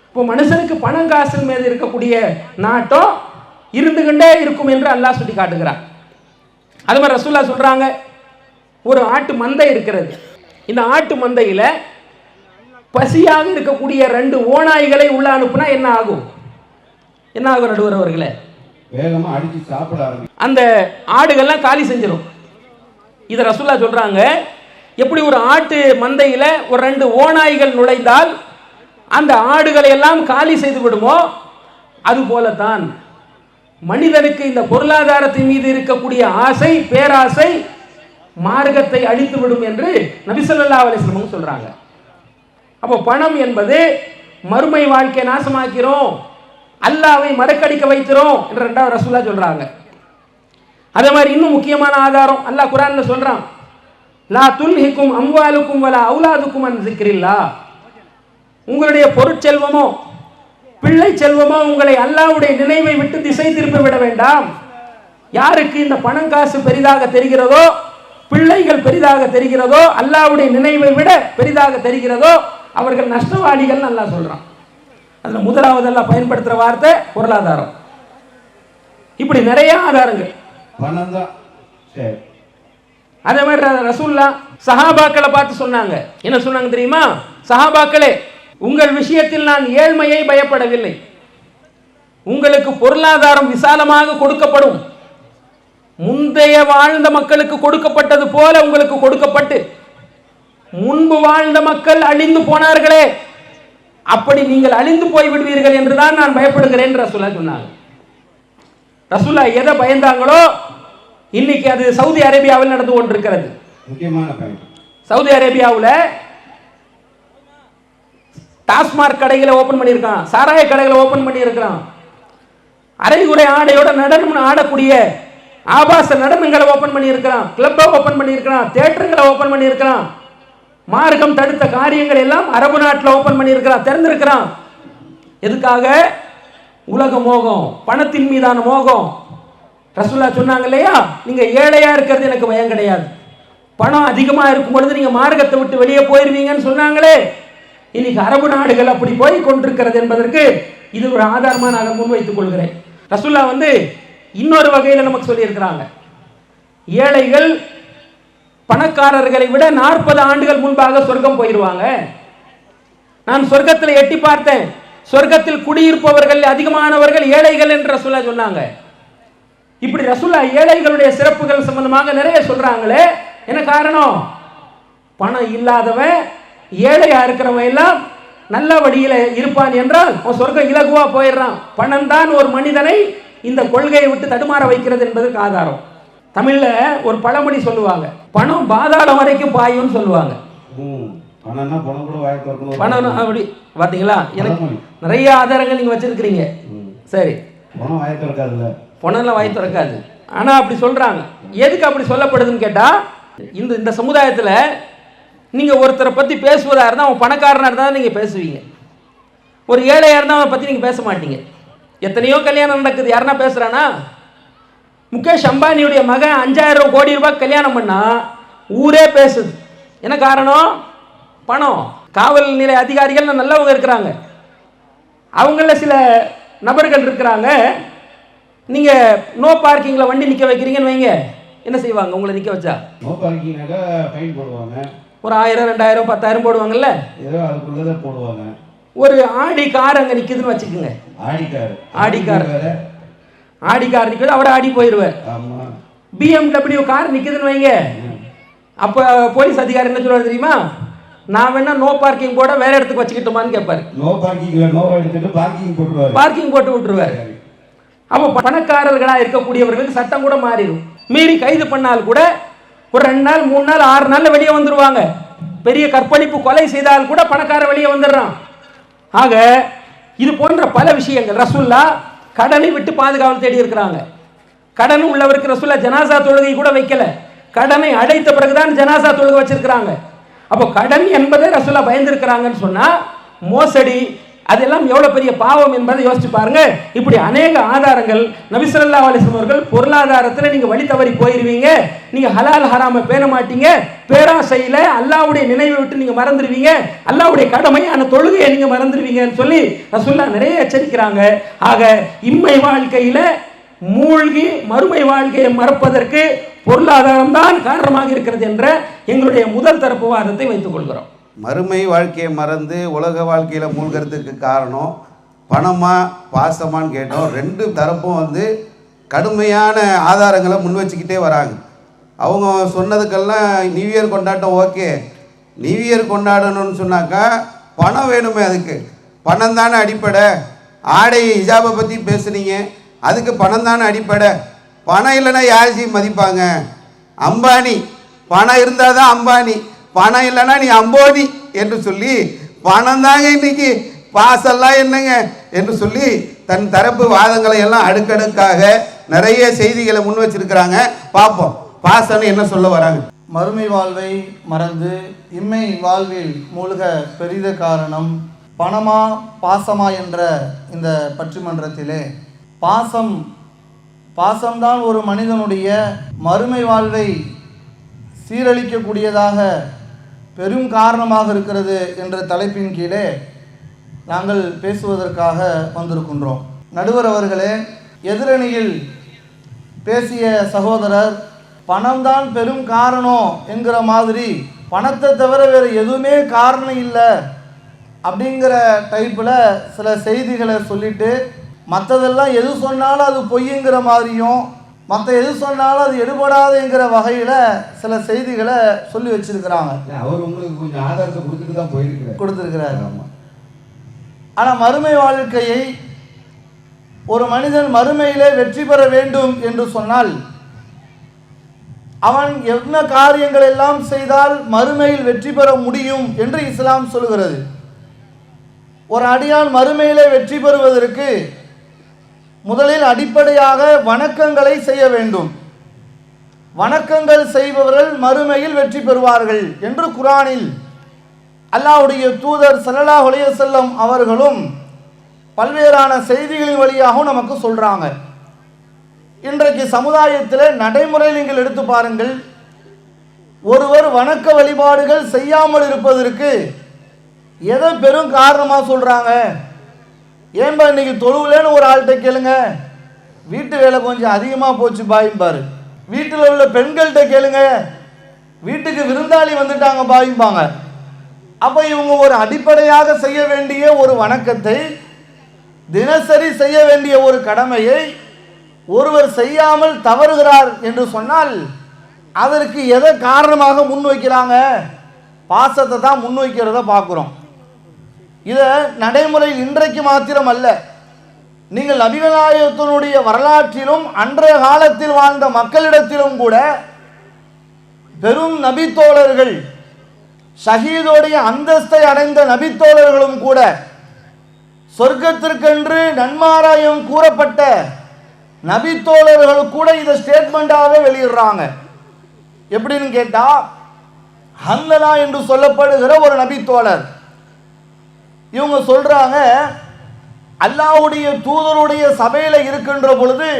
Speaker 6: இப்போ மனுஷனுக்கு பணம் காசு மீது இருக்கக்கூடிய நாட்டம் இருந்து கொண்டே இருக்கும் என்று அல்லாஹ் சொல்லி காட்டுகிறான். அது மாதிரி ரசூலுல்லாஹ் சொல்றாங்க, ஒரு ஆட்டு மந்தை இருக்கிறது. இந்த ஆட்டு மந்தையில பசியாக இருக்கக்கூடிய 2 ஓநாய்களை உள்ள அனுப்புனா என்ன ஆகும்? என்ன ஆகும் நடுவர் அவர்களே?
Speaker 3: வேகமா அடிச்சு சாப்பிட ஆரம்பிக்கும்.
Speaker 6: அந்த ஆடுகள்லாம் காலி செஞ்சிடும். இதை ரசூலுல்லாஹ் சொல்றாங்க, எப்படி ஒரு ஆட்டு மந்தையில ஒரு 2 ஓநாய்கள் நுழைந்தால் அந்த ஆடுகளை எல்லாம் காலி செய்து விடுமோ, அது போலத்தான் மனிதனுக்கு இந்த பொருளாதாரத்தின் மீது இருக்கக்கூடிய ஆசை, பேராசை மார்க்கத்தை அழித்து விடும் என்று நபி ஸல்லல்லாஹு அலைஹி வஸல்லம் சொல்றாங்க. அப்போ பணம் என்பது மறுமை வாழ்க்கையை நாசமாக்கிறோம், அல்லாஹ்வை மறக்கடிக்க வைக்கிறோம் என்று 2வது ரசூலுல்லாஹ் சொல்றாங்க. அதே மாதிரி இன்னும் முக்கியமான ஆதாரம் அல்லாஹ் குர்ஆன்ல சொல்றான், லா துல்ஹிக்கும் அம்வாலுக்கும் வலா அவுலாதுக்கும் அன் ஸிக்ரில்லாஹ். உங்களுடைய பொருட்செல்வமோ பிள்ளை செல்வமோ உங்களை அல்லாஹ்வுடைய நினைவை விட்டு திசை திருப்பி விட வேண்டாம். யாருக்கு இந்த பணம் காசு பெரிதாக தெரிகிறதோ, பிள்ளைகள் பெரிதாக தெரிகிறதோ, அல்லாஹ்வுடைய நினைவை விட பெரிதாக தெரிகிறதோ அவர்கள் நஷ்டவாளிகள் அல்லாஹ் சொல்றான். அதுல முதலாவது அல்லாஹ் பயன்படுத்துற வார்த்தை பொருளாதாரம். இப்படி நிறைய ஆதாரங்கள்.
Speaker 3: பணம் தான். சரி,
Speaker 6: அதே மாதிரி ரசூலுல்லாஹ் சஹாபாக்களை பார்த்து சொன்னாங்க. என்ன சொன்னாங்க தெரியுமா? சஹாபாக்களே, உங்கள் விஷயத்தில் நான் ஏழ்மையை பயப்படவில்லை. உங்களுக்கு பொருளாதாரம் விசாலமாக கொடுக்கப்படும். முந்தைய வாழ்ந்த மக்களுக்கு கொடுக்கப்பட்டது போல உங்களுக்கு கொடுக்கப்பட்டு முன்பு வாழ்ந்த மக்கள் அழிந்து போனார்களே, அப்படி நீங்கள் அழிந்து போய் விடுவீர்கள் என்றுதான் நான் பயப்படுகிறேன் ரசூலுல்லாஹ் சொன்னாங்க. ரசூலுல்லாஹ் எதை பயந்தாங்களோ இன்னைக்கு அது சவுதி அரேபியாவில் நடந்து கொண்டிருக்கிறது.
Speaker 3: முக்கியமான பயன்.
Speaker 6: சவுதி அரேபியாவில் டாஸ்மார்க் கடைகளை ஓபன் பண்ணியிருக்கான், சாராய கடைகளை ஓபன் பண்ணியிருக்கான், அரைகுறை ஆடையோட நடனம் ஆடக்கூடிய ஆபாச நடனங்களை ஓபன் பண்ணியிருக்கிறான், கிளப்பை ஓபன் பண்ணியிருக்கிறான், தியேட்டர்களை ஓபன் பண்ணியிருக்கிறான், மார்க்கம் தடுத்த காரியங்கள் எல்லாம் அரபு நாட்டில் ஓபன் பண்ணியிருக்கிறான், திறந்திருக்கிறான். எதுக்காக? உலக மோகம், பணத்தின் மீதான மோகம். ரசூலுல்லாஹ் சொன்னாங்க இல்லையா, நீங்க ஏழையா இருக்கிறது எனக்கு பயம் கிடையாது, பணம் அதிகமா இருக்கும் பொழுது நீங்க மார்க்கத்தை விட்டு வெளியே போயிருவீங்கன்னு சொன்னாங்களே. இன்னைக்கு அரபு நாடுகள் அப்படி போய் கொண்டிருக்கிறது என்பதற்கு இது ஒரு ஆதாரமா நான் முன்வைத்துக் கொள்கிறேன். ரசூலுல்லாஹ் இன்னொரு வகையில் நமக்கு சொல்லி இருக்கிறாங்க, ஏழைகள் பணக்காரர்களை விட 40 ஆண்டுகள் முன்பாக சொர்க்கம் போயிடுவாங்க. நான் சொர்க்கத்தில் எட்டி பார்த்தேன், சொர்க்கத்தில் குடியிருப்பவர்கள் அதிகமானவர்கள் ஏழைகள் என்று ரசூலுல்லாஹ் சொன்னாங்க. இப்படி ரசூலுல்லாஹ் ஏழைகளுடைய சிறப்புகள் சம்பந்தமாக நிறைய சொல்றாங்களே, என்ன காரணம்? பணம் இல்லாதவன் ஏழையா இருக்கிறவன் எல்லாம் நல்ல வழியில இருப்பான் என்றால் அவன் சொர்க்கம் இலகுவா போயிடுறான். பணம் தான் ஒரு மனிதனை இந்த கொள்கையை விட்டு தடுமாற வைக்கிறது என்பதற்கு ஆதாரம். தமிழ்ல ஒரு பழமொழி சொல்லுவாங்க, பணம் பாதாளம் வரைக்கும் பாயும்னு சொல்லுவாங்க.
Speaker 3: பணம்னா பணம் கூட வாய் திறக்கணும்.
Speaker 6: பணம் அப்படி பாத்தீங்களா? எனக்கு நிறைய ஆதாரங்கள் நீங்க வச்சிருக்கிறீங்க. சரி,
Speaker 3: பணம் வாய் திறக்காதுல்ல,
Speaker 6: பணம்லாம் வாய் திறக்காது. ஆனா அப்படி சொல்றாங்க. எதுக்கு அப்படி சொல்லப்படுதுன்னு கேட்டா, இந்த சமுதாயத்துல நீங்க ஒருத்தரை பத்தி பேசுவதா இருந்தா அவன் பணக்காரனா இருந்தா நீங்க பேசுவீங்க, ஒரு ஏழையா இருந்தா அவனை பத்தி நீங்க பேச மாட்டீங்க. எத்தனையோ கல்யாணம் நடக்குது, யாருன்னா பேசுறானா? முகேஷ் அம்பானியுடைய மகன் 5000 கோடி ரூபாய் கல்யாணம் பண்ணா ஊரே பேசுது. என்ன காரணம்? பணம். காவல் நிலைய அதிகாரிகள் நல்லவங்க இருக்கிறாங்க, அவங்கள சில நபர்கள் இருக்கிறாங்க, நீங்க நோ பார்க்கிங்ல வண்டி நிக்க வைக்கிறீங்கன்னு வைங்க, என்ன செய்வாங்க? உங்களை நிக்க வச்சா
Speaker 3: நோ பார்க்கிங்னாக்கா ஃபைன் போடுவாங்க,
Speaker 6: ஒரு 1000 2000 10,000 போடுவாங்கல்ல,
Speaker 3: ஏதோ அதுக்குள்ளதான் போடுவாங்க.
Speaker 6: ஒரு ஆடி கார் அங்க நிக்குதுன்னு வச்சுக்கோங்க, ஆடி கார் நிக்குது, அவட ஆடி போயிருவார். BMW கார் நிக்குதுன்னு வைங்க, அப்ப போலீஸ் அதிகாரி என்ன சொல்றாரு தெரியுமா? நான் வேணா நோ பார்க்கிங் போட வேற இடத்துக்கு வச்சுக்கிட்டோமான்னு கேட்பாரு.
Speaker 3: நோ பார்க்கிங்ல நோ எடுத்துட்டு பார்க்கிங் போட்டுருவாரு,
Speaker 6: பார்க்கிங் போட்டு விட்டுருவாரு. அப்போ பணக்காரர்களா இருக்கக்கூடியவர்களுக்கு சட்டம் கூட மாறிடும். மீறி கைது பண்ணால் கூட ஒரு 2 நாள் 3 நாள் 6 நாள்ல வெளியே வந்துருவாங்க. பெரிய கற்பழிப்பு கொலை செய்தால் கூட பணக்கார வெளியே வந்துடுறான். ஆக இது போன்ற பல விஷயங்கள். ரசூலுல்லாஹ் கடனை விட்டு பாதுகாவல் தேடி இருக்கிறாங்க. கடன் உள்ளவருக்கு ரசூலுல்லாஹ் ஜனாசா தொழுகை கூட வைக்கல, கடனை அடைத்த பிறகுதான் ஜனாசா தொழுகை வச்சிருக்கிறாங்க. அப்போ கடன் என்பதை ரசூலுல்லாஹ் பயந்துருக்கிறாங்கன்னு சொன்னா மோசடி அதெல்லாம் எவ்வளவு பெரிய பாவம் என்பதை யோசிச்சு பாருங்க. இப்படி அநேக ஆதாரங்கள். நபி ஸல்லல்லாஹு அலைஹி வஸல்லம் அவர்கள் பொருளாதாரத்துல நீங்க வழி தவறி போயிருவீங்க, நீங்க ஹலால் ஹராம பேண மாட்டீங்க, பேராசையில அல்லாஹ்வுடைய நினைவை விட்டு நீங்க மறந்துடுவீங்க, அல்லாஹ்வுடைய கடமையான தொழுகையை நீங்க மறந்துடுவீங்கன்னு சொல்லி ரசூலுல்லாஹ் நிறைய எச்சரிக்கிறாங்க. ஆக இம்மை வாழ்க்கையில மூழ்கி மறுமை வாழ்க்கையை மறப்பதற்கு பொருளாதாரம் தான் காரணமாக இருக்கிறது என்ற எங்களுடைய முதல் தரப்பு வாதத்தை வைத்துக் கொள்கிறோம்.
Speaker 1: மறுமை வாழ்க்கையை மறந்து உலக வாழ்க்கையில் மூழ்கிறதுக்கு காரணம் பணமா பாசமான்னு கேட்டோம். ரெண்டு தரப்பும் கடுமையான ஆதாரங்களை முன் வச்சுக்கிட்டே வராங்க. அவங்க சொன்னதுக்கெல்லாம் நியூ இயர் கொண்டாட்டம் ஓகே, நியூ இயர் கொண்டாடணும்னு சொன்னாக்கா பணம் வேணுமே, அதுக்கு பணம் தானே அடிப்படை. ஆடை ஹிஜாபை பற்றி பேசுனீங்க, அதுக்கு பணம் தானே அடிப்படை. பணம் இல்லைன்னா யாரையும் மதிப்பாங்க? அம்பானி பணம் இருந்தால் தான் அம்பானி, பணம் இல்லைன்னா நீ அம்போனி என்று சொல்லி பணம் தாங்க இன்னைக்கு, பாசெல்லாம் என்னங்க என்று சொல்லி தன் தரப்பு வாதங்களை எல்லாம் அடுக்கடுக்காக நிறைய செய்திகளை முன் வச்சிருக்கிறாங்க. பார்ப்போம் பாசன்னு என்ன சொல்ல வராங்க.
Speaker 7: மறுமை வாழ்வை மறந்து இம்மை வாழ்வில் மூழ்க பெரித காரணம் பணமா பாசமா என்ற இந்த பட்டிமன்றத்திலே பாசம்தான் ஒரு மனிதனுடைய மறுமை வாழ்வை சீரழிக்கக்கூடியதாக பெரும் காரணமாக இருக்கிறது என்ற தலைப்பின் கீழே நாங்கள் பேசுவதற்காக வந்திருக்கின்றோம். நடுவர் அவர்களே, எதிரணியில் பேசிய சகோதரர் பணம்தான் பெரும் காரணம் என்கிற மாதிரி, பணத்தை தவிர வேறு எதுவுமே காரணம் இல்லை அப்படிங்கிற டைப்பில் சில செய்திகளை சொல்லிட்டு மற்றதெல்லாம் எது சொன்னாலும் அது பொய்யுங்கிற மாதிரியும் மற்ற எது சொன்னாலும் அது எடுபடாதுங்கிற வகையில் சில செய்திகளை சொல்லி வச்சிருக்கிறாங்க.
Speaker 3: அவர் உங்களுக்கு கொஞ்சம் ஆதாரத்தை கொடுத்துட்டு தான்
Speaker 7: கொடுத்துருக்கிறாரு. ஆனால் மறுமை வாழ்க்கையை ஒரு மனிதன் மறுமையிலே வெற்றி பெற வேண்டும் என்று சொன்னால் அவன் என்ன காரியங்கள் எல்லாம் செய்தால் மறுமையில் வெற்றி பெற முடியும் என்று இஸ்லாம் சொல்கிறது. ஒரு அடியான் மறுமையிலே வெற்றி பெறுவதற்கு முதலில் அடிப்படையாக வணக்கங்களை செய்ய வேண்டும். வணக்கங்கள் செய்பவர்கள் மறுமையில் வெற்றி பெறுவார்கள் என்று குர்ஆனில் அல்லாஹ்வுடைய தூதர் ஸல்லல்லாஹு அலைஹி வஸல்லம் அவர்களும் பல்வேறான செய்திகளின் வழியாகவும் நமக்கு சொல்றாங்க. இன்றைக்கு சமுதாயத்தில் நடைமுறையில் நீங்கள் எடுத்து பாருங்கள், ஒருவர் வணக்க வழிபாடுகள் செய்யாமல் இருப்பதற்கு எதை பெரும் காரணமாக சொல்றாங்க? ஏன்பா இன்னைக்கு தொழுவுலன்னு ஒரு ஆள்கிட்ட கேளுங்க, வீட்டு வேலை கொஞ்சம் அதிகமாக போச்சு பாயும்பாரு. வீட்டில் உள்ள பெண்கள்கிட்ட கேளுங்க, வீட்டுக்கு விருந்தாளி வந்துட்டாங்க பாயும்பாங்க. அப்போ இவங்க ஒரு அடிப்படையாக செய்ய வேண்டிய ஒரு வணக்கத்தை, தினசரி செய்ய வேண்டிய ஒரு கடமையை ஒருவர் செய்யாமல் தவறுகிறார் என்று சொன்னால் அதற்கு எதை காரணமாக முன்வைக்கிறாங்க? பாசத்தை தான் முன்வைக்கிறத பார்க்குறோம். இதை நடைமுறை இன்றைக்கு மாத்திரம் அல்ல, நீங்கள் நபிகள் நாயகத்தினுடைய வரலாற்றிலும் அன்றைய காலத்தில் வாழ்ந்த மக்களிடத்திலும் கூட பெரும் நபித்தோழர்கள், ஷஹீதோடைய அந்தஸ்தை அடைந்த நபித்தோழர்களும் கூட, சொர்க்கத்திற்கென்று நன்மாராயம் கூறப்பட்ட நபித்தோழர்கள் கூட இதை ஸ்டேட்மெண்டாகவே வெளியிடுறாங்க. எப்படின்னு கேட்டா, ஹன்லலா என்று சொல்லப்படுகிற ஒரு நபித்தோழர் இவங்க சொல்றாங்க, அல்லாஹ்வுடைய தூதருடைய சபையில இருக்கின்ற பொழுது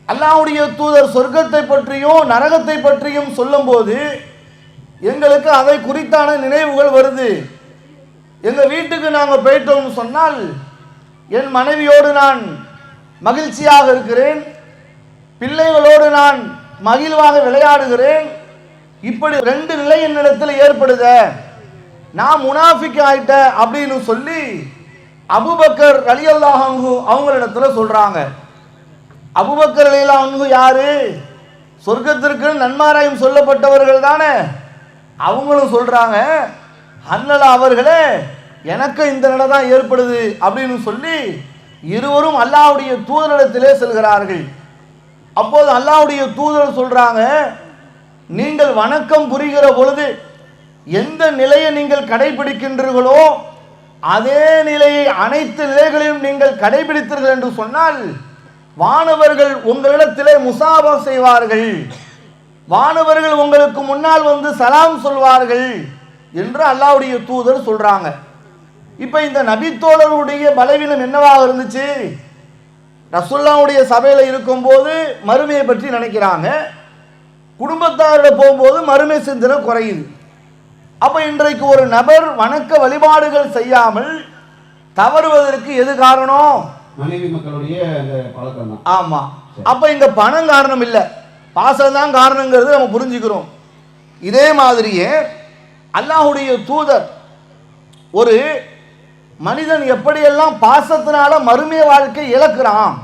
Speaker 7: அல்லாஹ்வுடைய தூதர் சொர்க்கத்தை பற்றியும் நரகத்தை பற்றியும் சொல்லும்போது எங்களுக்கு அதை குறித்தான நினைவுகள் வருது. எங்க வீட்டுக்கு நாங்கள் போயிட்டோம்னு சொன்னால் என் மனைவியோடு நான் மகிழ்ச்சியாக இருக்கிறேன், பிள்ளைகளோடு நான் மகிழ்வாக விளையாடுகிறேன். இப்படி ரெண்டு நிலை என்னிடத்தில் ஏற்படுத, நான் முனாஃபிக் ஆயிட்டேன் அப்படின்னு சொல்லி அபூபக்கர் ரலியல்லாஹு அன்ஹு அவங்களிடத்துல சொல்றாங்க. அபூபக்கர் ரலியல்லாஹு அன்ஹு யாரு? சொர்க்கத்திற்கு நன்மாராயம் சொல்லப்பட்டவர்கள் தானே. அவங்களும் சொல்றாங்க, ஹன்லலா அவர்களே எனக்கு இந்த நிலை தான் ஏற்படுது அப்படின்னு சொல்லி இருவரும் அல்லாஹ்வுடைய தூதரிடத்திலே செல்கிறார்கள். அப்போது அல்லாஹ்வுடைய தூதர் சொல்றாங்க, நீங்கள் வணக்கம் புரிகிற பொழுது எந்த நிலையை நீங்கள் கடைபிடிக்கின்றீர்களோ அதே நிலையை அனைத்து நிலைகளிலும் நீங்கள் கடைபிடித்தீர்கள் என்று சொன்னால் வானவர்கள் உங்களிடத்திலே முசாபா செய்வார்கள், வானவர்கள் உங்களுக்கு முன்னால் வந்து சலாம் சொல்வார்கள் என்று அல்லாஹ்வுடைய தூதர் சொல்றாங்க. இப்ப இந்த நபித்தோழருடைய பலவீனம் என்னவாக இருந்துச்சு? ரசூலுல்லாஹ்வுடைய சபையில இருக்கும்போது மறுமையை பற்றி நினைக்கிறாங்க, குடும்பத்தாரோட போகும்போது மறுமை சிந்தனை குறையுது. அப்ப இன்றைக்கு ஒரு நபர் வணக்க வழிபாடுகள் செய்யாமல் தவறுவதற்கு எது காரணம்?
Speaker 3: மனைவி மக்களுடைய அந்த பழக்கம் தான்.
Speaker 7: ஆமா. அப்ப இங்க பணம் காரணம் இல்ல, பாசம் தான் காரணங்கிறது நம்ம புரிஞ்சுக்கிறோம். இதே மாதிரியே அல்லாஹ்வுடைய தூதர் ஒரு மனிதன் எப்படியெல்லாம் பாசத்தினால மறுமைய வாழ்க்கை இழக்கிறான்,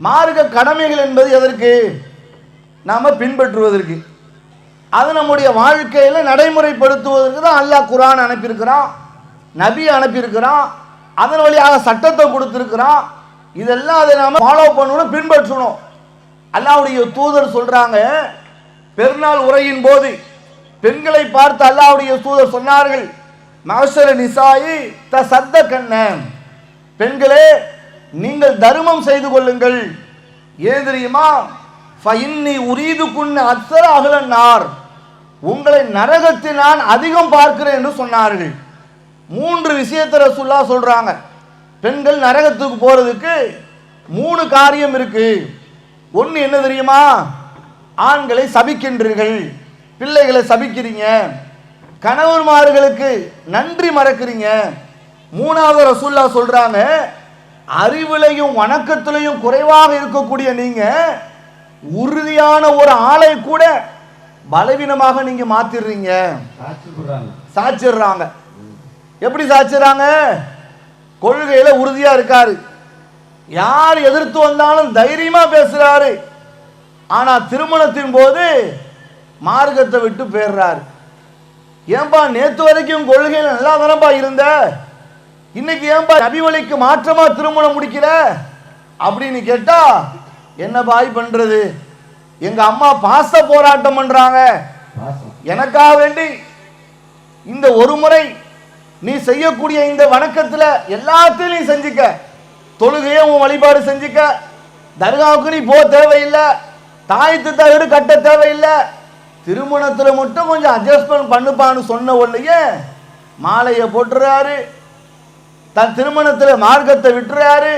Speaker 7: மார்க்க கடமைகள் என்பது எதற்கு? நாம பின்பற்றுவதற்கு, அது நம்முடைய வாழ்க்கையில நடைமுறைப்படுத்துவதற்கு தான் அல்லாஹ் குர்ஆன் அனுப்பியிருக்கிறான், நபி அனுப்பியிருக்கிறான், அதன் வழியாக சட்டத்தை கொடுத்திருக்கிறான். இதெல்லாம் அதை நாம ஃபாலோ பண்ணணும், பின்பற்றணும். அல்லாஹ்வுடைய தூதர் சொல்றாங்க, பெருநாள் உரையின் போது பெண்களை பார்த்து அல்லாஹ்வுடைய தூதர் சொன்னார்கள், மஅஷர நிசாயி தஸத்தகன்ன, பெண்களே நீங்கள் தர்மம் செய்து கொள்ளுங்கள். ஏன் தெரியுமா? ஃபஇன்னி உரீதுகுன்ன அக்ஸர அஹ்லன் நார், உங்களை நரகத்தில் நான் அதிகம் பார்க்கிறேன் என்று சொன்னார்கள். 3 விஷயத்தை ரசூலுல்லாஹ் சொல்றாங்க. பெண்கள் நரகத்துக்கு போறதுக்கு 3 காரியம் இருக்கு. ஒன்னு என்ன தெரியுமா? ஆண்களை சபிக்கின்றீர்கள், பிள்ளைகளை சபிக்கிறீங்க, கணவன்மார்களுக்கு நன்றி மறக்கிறீங்க. 3வது ரசூலுல்லாஹ் சொல்றாங்க, அறிவிலையும் வணக்கத்திலையும் குறைவாக இருக்கக்கூடிய நீங்க உறுதியான ஒரு ஆளை கூட பலவீனமாக நீங்க மாத்திடுறீங்க. சாச்சிடுறாங்க. எப்படி சாச்சிடுறாங்க? கொள்கையில உறுதியா இருக்காரு, யார் எதிர்த்து வந்தாலும் தைரியமா பேசுறாரு, ஆனா திருமணத்தின் போது மார்க்கத்தை விட்டு போயிடுறாரு. ஏன்பா நேத்து வரைக்கும் கொள்கையில நல்லா தானப்பா இருந்த, இன்னைக்கு ஏன்பா நபி வழிக்கு மாற்றமா திருமணம் முடிக்கிற அப்படின்னு கேட்டா என்ன பாய் பண்றது? எங்க அம்மா பாச போராட்டம் பண்றாங்க, எனக்காக வேண்டி இந்த ஒரு முறை நீ செய்யக்கூடிய இந்த வணக்கத்துல எல்லாத்தையும் நீ செஞ்சுக்க, தொழுகையை உன் வழிபாடு செஞ்சுக்க, தர்காவுக்கு நீ போ தேவையில்லை, தாயத்து தகடு கட்ட தேவையில்லை, திருமணத்துல மட்டும் கொஞ்சம் அட்ஜஸ்ட்மெண்ட் பண்ணுப்பான்னு சொன்ன உடனே மாலையை போட்டுறாரு, தன் திருமணத்துல மார்க்கத்தை விட்டுறாரு.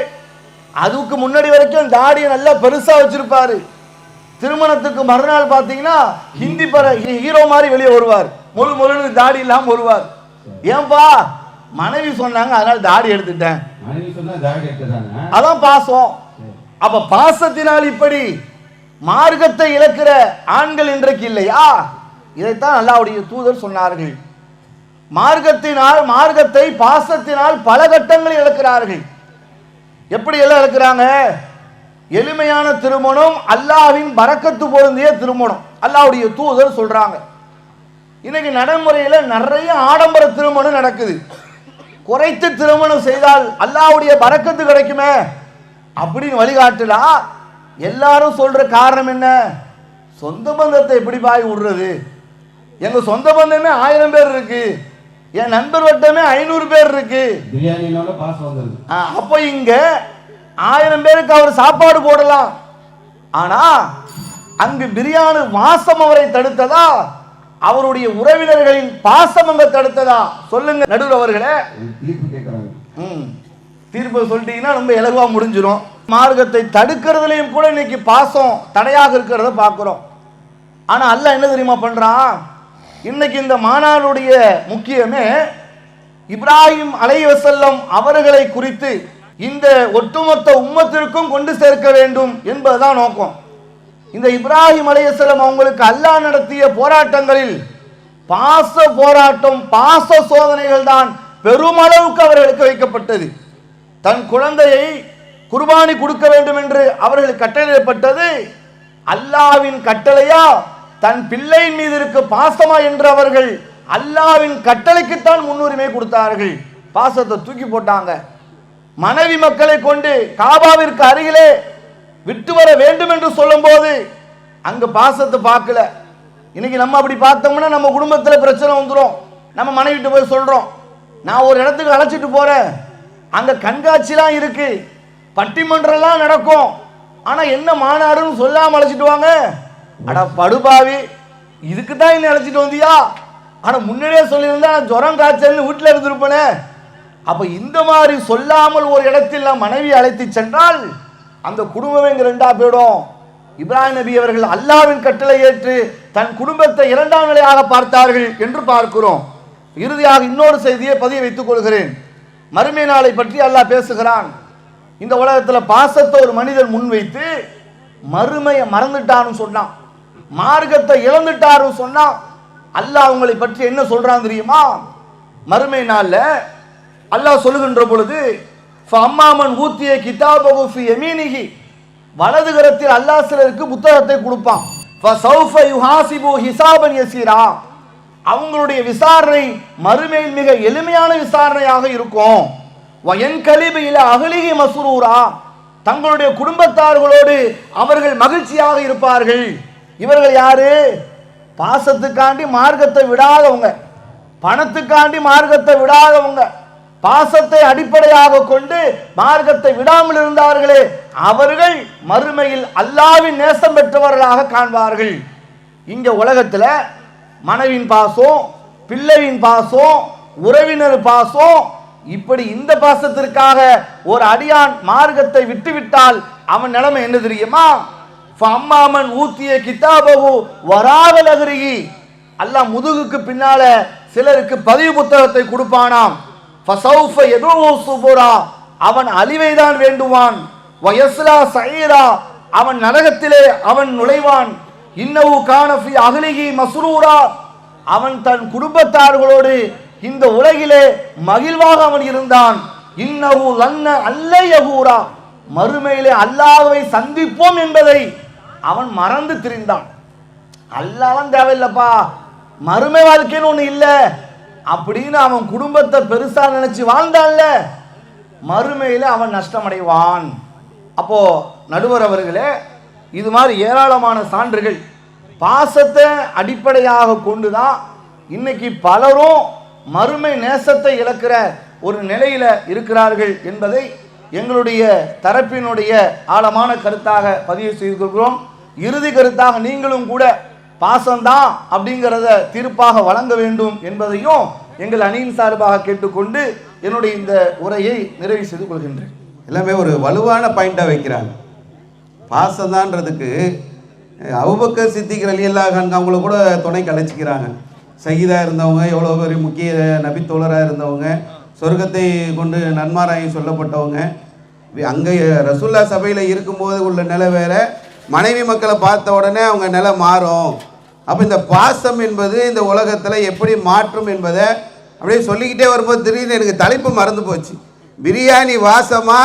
Speaker 7: அதுக்கு முன்னாடி வரைக்கும் தாடியை நல்லா பெருசா வச்சிருப்பாரு. திருமணத்துக்கு மறுநாள் பாத்தீங்கன்னா ஹிந்தி பட ஹீரோ மாதிரி வெளியே வருவார், முழு தாடி இல்லாம வருவார். ஏன்பா? மனைவி சொன்னாங்க அதனால தாடி எடுத்துட்டேன். அதான் பாசம். அப்ப பாசத்தினால் இப்படி மார்க்கத்தை இழக்கிற ஆண்கள் இன்றைக்கு இல்லையா? இதைத்தான் அல்லாஹ்வுடைய தூதர் சொன்னார்கள். மார்க்கத்தை பாசத்தினால் பல கட்டங்களில் இழக்கிறார்கள். எப்படி எல்லாம் இழக்கிறாங்க? எளிமையான திருமணம் அல்லாஹ்வின் பரக்கத்து பொருந்திய திருமணம் அல்லாஹ்வுடைய தூதர் சொல்றாங்க. இன்னைக்கு நடைமுறையில நிறைய ஆடம்பர திருமணம் நடக்குது. குறைத்து திருமணம் செய்தால் அல்லாஹ்வுடைய பரக்கத்து கிடைக்குமே அப்படின்னு வழிகாட்டுலா. எல்லாரும் சொல்ற காரணம் என்ன? சொந்த பந்தத்தை எப்படி பாய் விடுறது? எங்க சொந்த பந்தமே 1000 பேர் இருக்கு, என் நண்பர் வட்டமே 500 பேர் இருக்கு. அப்போ இங்க 1000 பேருக்கு அவர் சாப்பாடு போடலாம், ஆனா அங்கு பிரியாணி வாசம் அவரை தடுத்ததா, அவருடைய உறவினர்களின் பாசம் அங்க தடுத்ததா? சொல்லுங்க நடுவர் அவர்களே. தீர்ப்பு சொல்லிட்டீங்கன்னா ரொம்ப இலகுவா முடிஞ்சிடும். மார்க்கத்தை தடுக்கிறதுலையும் கூட இன்னைக்கு பாசம் தடையாக இருக்கிறத பார்க்கிறோம். ஆனா அல்லாஹ் என்ன தெரியுமா பண்றான்? இன்னைக்கு இந்த மாநாடுடைய முக்கியமே இப்ராஹிம் அலைஹிஸ்ஸலாம் அவர்களை குறித்து இந்த ஒட்டுமொத்த உம்மத்திற்கும் கொண்டு சேர்க்க வேண்டும் என்பதுதான் நோக்கம். இந்த இப்ராஹிம் அலைஹிஸ்ஸலாம் அவங்களுக்கு அல்லாஹ் நடத்திய போராட்டங்களில் பாச போராட்டம், பாச சோதனைகள் தான் பெருமளவுக்கு அவர்களுக்கு வைக்கப்பட்டது. தன் குழந்தையை குர்பானி கொடுக்க வேண்டும் என்று அவர்களுக்கு கட்டளையிடப்பட்டது அல்லாஹ்வின் கட்டளையா, தன் பிள்ளையின் மீது இருக்க பாசமா என்று அவர்கள் அல்லாஹ்வின் கட்டளைக்குத்தான் முன்னுரிமை கொடுத்தார்கள். பாசத்தை தூக்கி போட்டாங்க. மனைவி மக்களை கொண்டு காபாவிற்கு அருகிலே விட்டு வர வேண்டும் என்று சொல்லும் போது அங்க பாசத்தை பார்க்கல. இன்னைக்கு நம்ம அப்படி பார்த்தோம்னா நம்ம குடும்பத்தில் பிரச்சனை வந்துடும். நம்ம மனைவிட்டு போய் சொல்றோம், நான் ஒரு இடத்துக்கு அழைச்சிட்டு போறேன், அங்க கண்காட்சிலாம் இருக்கு, பட்டிமன்றம்லாம் நடக்கும், ஆனா என்ன மாநாடுன்னு சொல்லாம அழைச்சிட்டு வாங்க. அட படுபாவி, இதுக்கு தான் என்ன அழைச்சிட்டு வந்தியா? ஆனா முன்னாடியே சொல்லியிருந்தா ஜுரம் காய்ச்சல்னு வீட்டில் இருந்திருப்பேனே
Speaker 4: அப்ப இந்த மாதிரி சொல்லாமல் ஒரு இடத்தில் நாம் மனைவி அழைத்து சென்றால் அந்த குடும்பமே இங்க ரெண்டா போயிடும். இப்ராஹிம் நபி அவர்கள் அல்லாஹ்வின் கட்டளை ஏற்று தன் குடும்பத்தை இரண்டாம் நிலையாக பார்த்தார்கள் என்று பார்க்கிறோம். இறுதியாக இன்னொரு செய்தியை பதிய வைத்துக் கொள்கிறேன். மறுமை நாளை பற்றி அல்லாஹ் பேசுகிறான். இந்த உலகத்துல பாசத்தை ஒரு மனிதன் முன்வைத்து மறுமையை மறந்துட்டான்னு சொன்னான், மார்க்கத்தை இழந்துட்டாரு சொன்னா, அல்லாஹ் உங்களை பற்றி என்ன சொல்றான் தெரியுமா? மறுமை நாள்ல அல்லாஹ் சொல்லுகின்ற பொழுது ஃபஅம்மாமன் ஊத்திய கிதாபஹு ஃபி யமீனிஹி, வலது கரத்தில் அல்லாஹ் சிலருக்கு புத்தகத்தை கொடுப்பான். ஃபஸௌஃப யுஹாசிபு ஹிசாபன் யஸீரா, அவங்களுடைய விசாரணை மறுமையில் மிக எளிமையான விசாரணையாக இருக்கும். வயன்கலிபு இலா அஹ்லிஹி மஸ்ரூரா, தங்களுடைய குடும்பத்தார்களோடு அவர்கள் மகிழ்ச்சியாக இருப்பார்கள். இவர்கள் யாரு? பாசத்துக்காண்டி மார்க்கத்தை விடாதவங்க, பணத்துக்காண்டி மார்க்கத்தை விடாதவங்க, பாசத்தை அடிப்படையாக கொண்டு மார்க்கத்தை விடாமல் இருந்தார்களே, அவர்கள் மறுமையில் அல்லாஹ்வின் நேசம் பெற்றவர்களாக காண்பார்கள். இங்க உலகத்துல மனைவியின் பாசம், பிள்ளையின் பாசம், உறவினர் பாசம், இப்படி இந்த பாசத்திற்காக ஒரு அடியான் மார்க்கத்தை விட்டுவிட்டால் அவன் நிலைமை என்ன தெரியுமா? ஃபஅம்மாமன் ஊத்திய கிதாபஹு வராகல் அஹ்ரிஹி, அல்லாஹ் முதுகுக்கு பின்னால சிலருக்கு பதிவு புத்தகத்தை கொடுப்பானாம். ஃபஸௌஃப யதுஉ சுபுரா, அவன் அழிவை தான் வேண்டுவான். வயஸ்லா சஈரா, அவன் நரகத்திலே அவன் நுழைவான். இன்னஹு கான ஃபீ அஹ்லிஹி மஸ்ரூரா, அவன் தன் குடும்பத்தார்களோடு இந்த உலகிலே மகிழ்வாக அவன் இருந்தான். இன்னஹு லன்ன அல்லயஹூரா, மறுமையிலே அல்லாஹ்வை சந்திப்போம் என்பதை அவன் மறந்து திரிந்தான். அல்லாஹ்லாம் தேவையில்லப்பா, மறுமை வாழ்க்கைன்னு ஒண்ணு இல்ல அப்படின்னு அவன் குடும்பத்தை பெருசா நினைச்சு வாழ்ந்தான்ல, மறுமையில அவன் நஷ்டமடைவான். அப்போ நடுவர் அவர்களே, இது மாதிரி ஏராளமான சான்றுகள் பாசத்தை அடிப்படையாக கொண்டுதான் இன்னைக்கு பலரும் மறுமை நேசத்தை இழக்கிற ஒரு நிலையில இருக்கிறார்கள் என்பதை எங்களுடைய தரப்பினுடைய ஆழமான கருத்தாக பதிவு செய்து கொள்கிறோம். இறுதி கருத்தாக நீங்களும் கூட பாசம்தான் அப்படிங்கிறத தீர்ப்பாக வழங்க வேண்டும் என்பதையும் எங்கள் அணியின் சார்பாக கேட்டுக்கொண்டு என்னுடைய இந்த உரையை நிறைவு செய்து கொள்கின்றேன்.
Speaker 1: எல்லாமே ஒரு வலுவான பாயிண்டாக வைக்கிறாங்க. பாசம்தான்றதுக்கு அபூபக்கர் சித்திக் ரலியல்லாஹு அன்ஹு அவங்கள கூட துணைக்கு அழைச்சிக்கிறாங்க. சையீதாக இருந்தவங்க, எவ்வளோ பெரிய முக்கிய நபித்தோழராக இருந்தவங்க, சொர்க்கத்தை கொண்டு நன்மாராயம் சொல்லப்பட்டவங்க, அங்கே ரசூல்லா சபையில் இருக்கும்போது உள்ள நிலை வேற, மனைவி மக்களை பார்த்த உடனே அவங்க நிலை மாறும். அப்போ இந்த பாசம் என்பது இந்த உலகத்தில் எப்படி மாற்றும் என்பதை அப்படியே சொல்லிக்கிட்டே வரும்போது திடீர்னு எனக்கு தலைப்பு மறந்து போச்சு. பிரியாணி வாசமா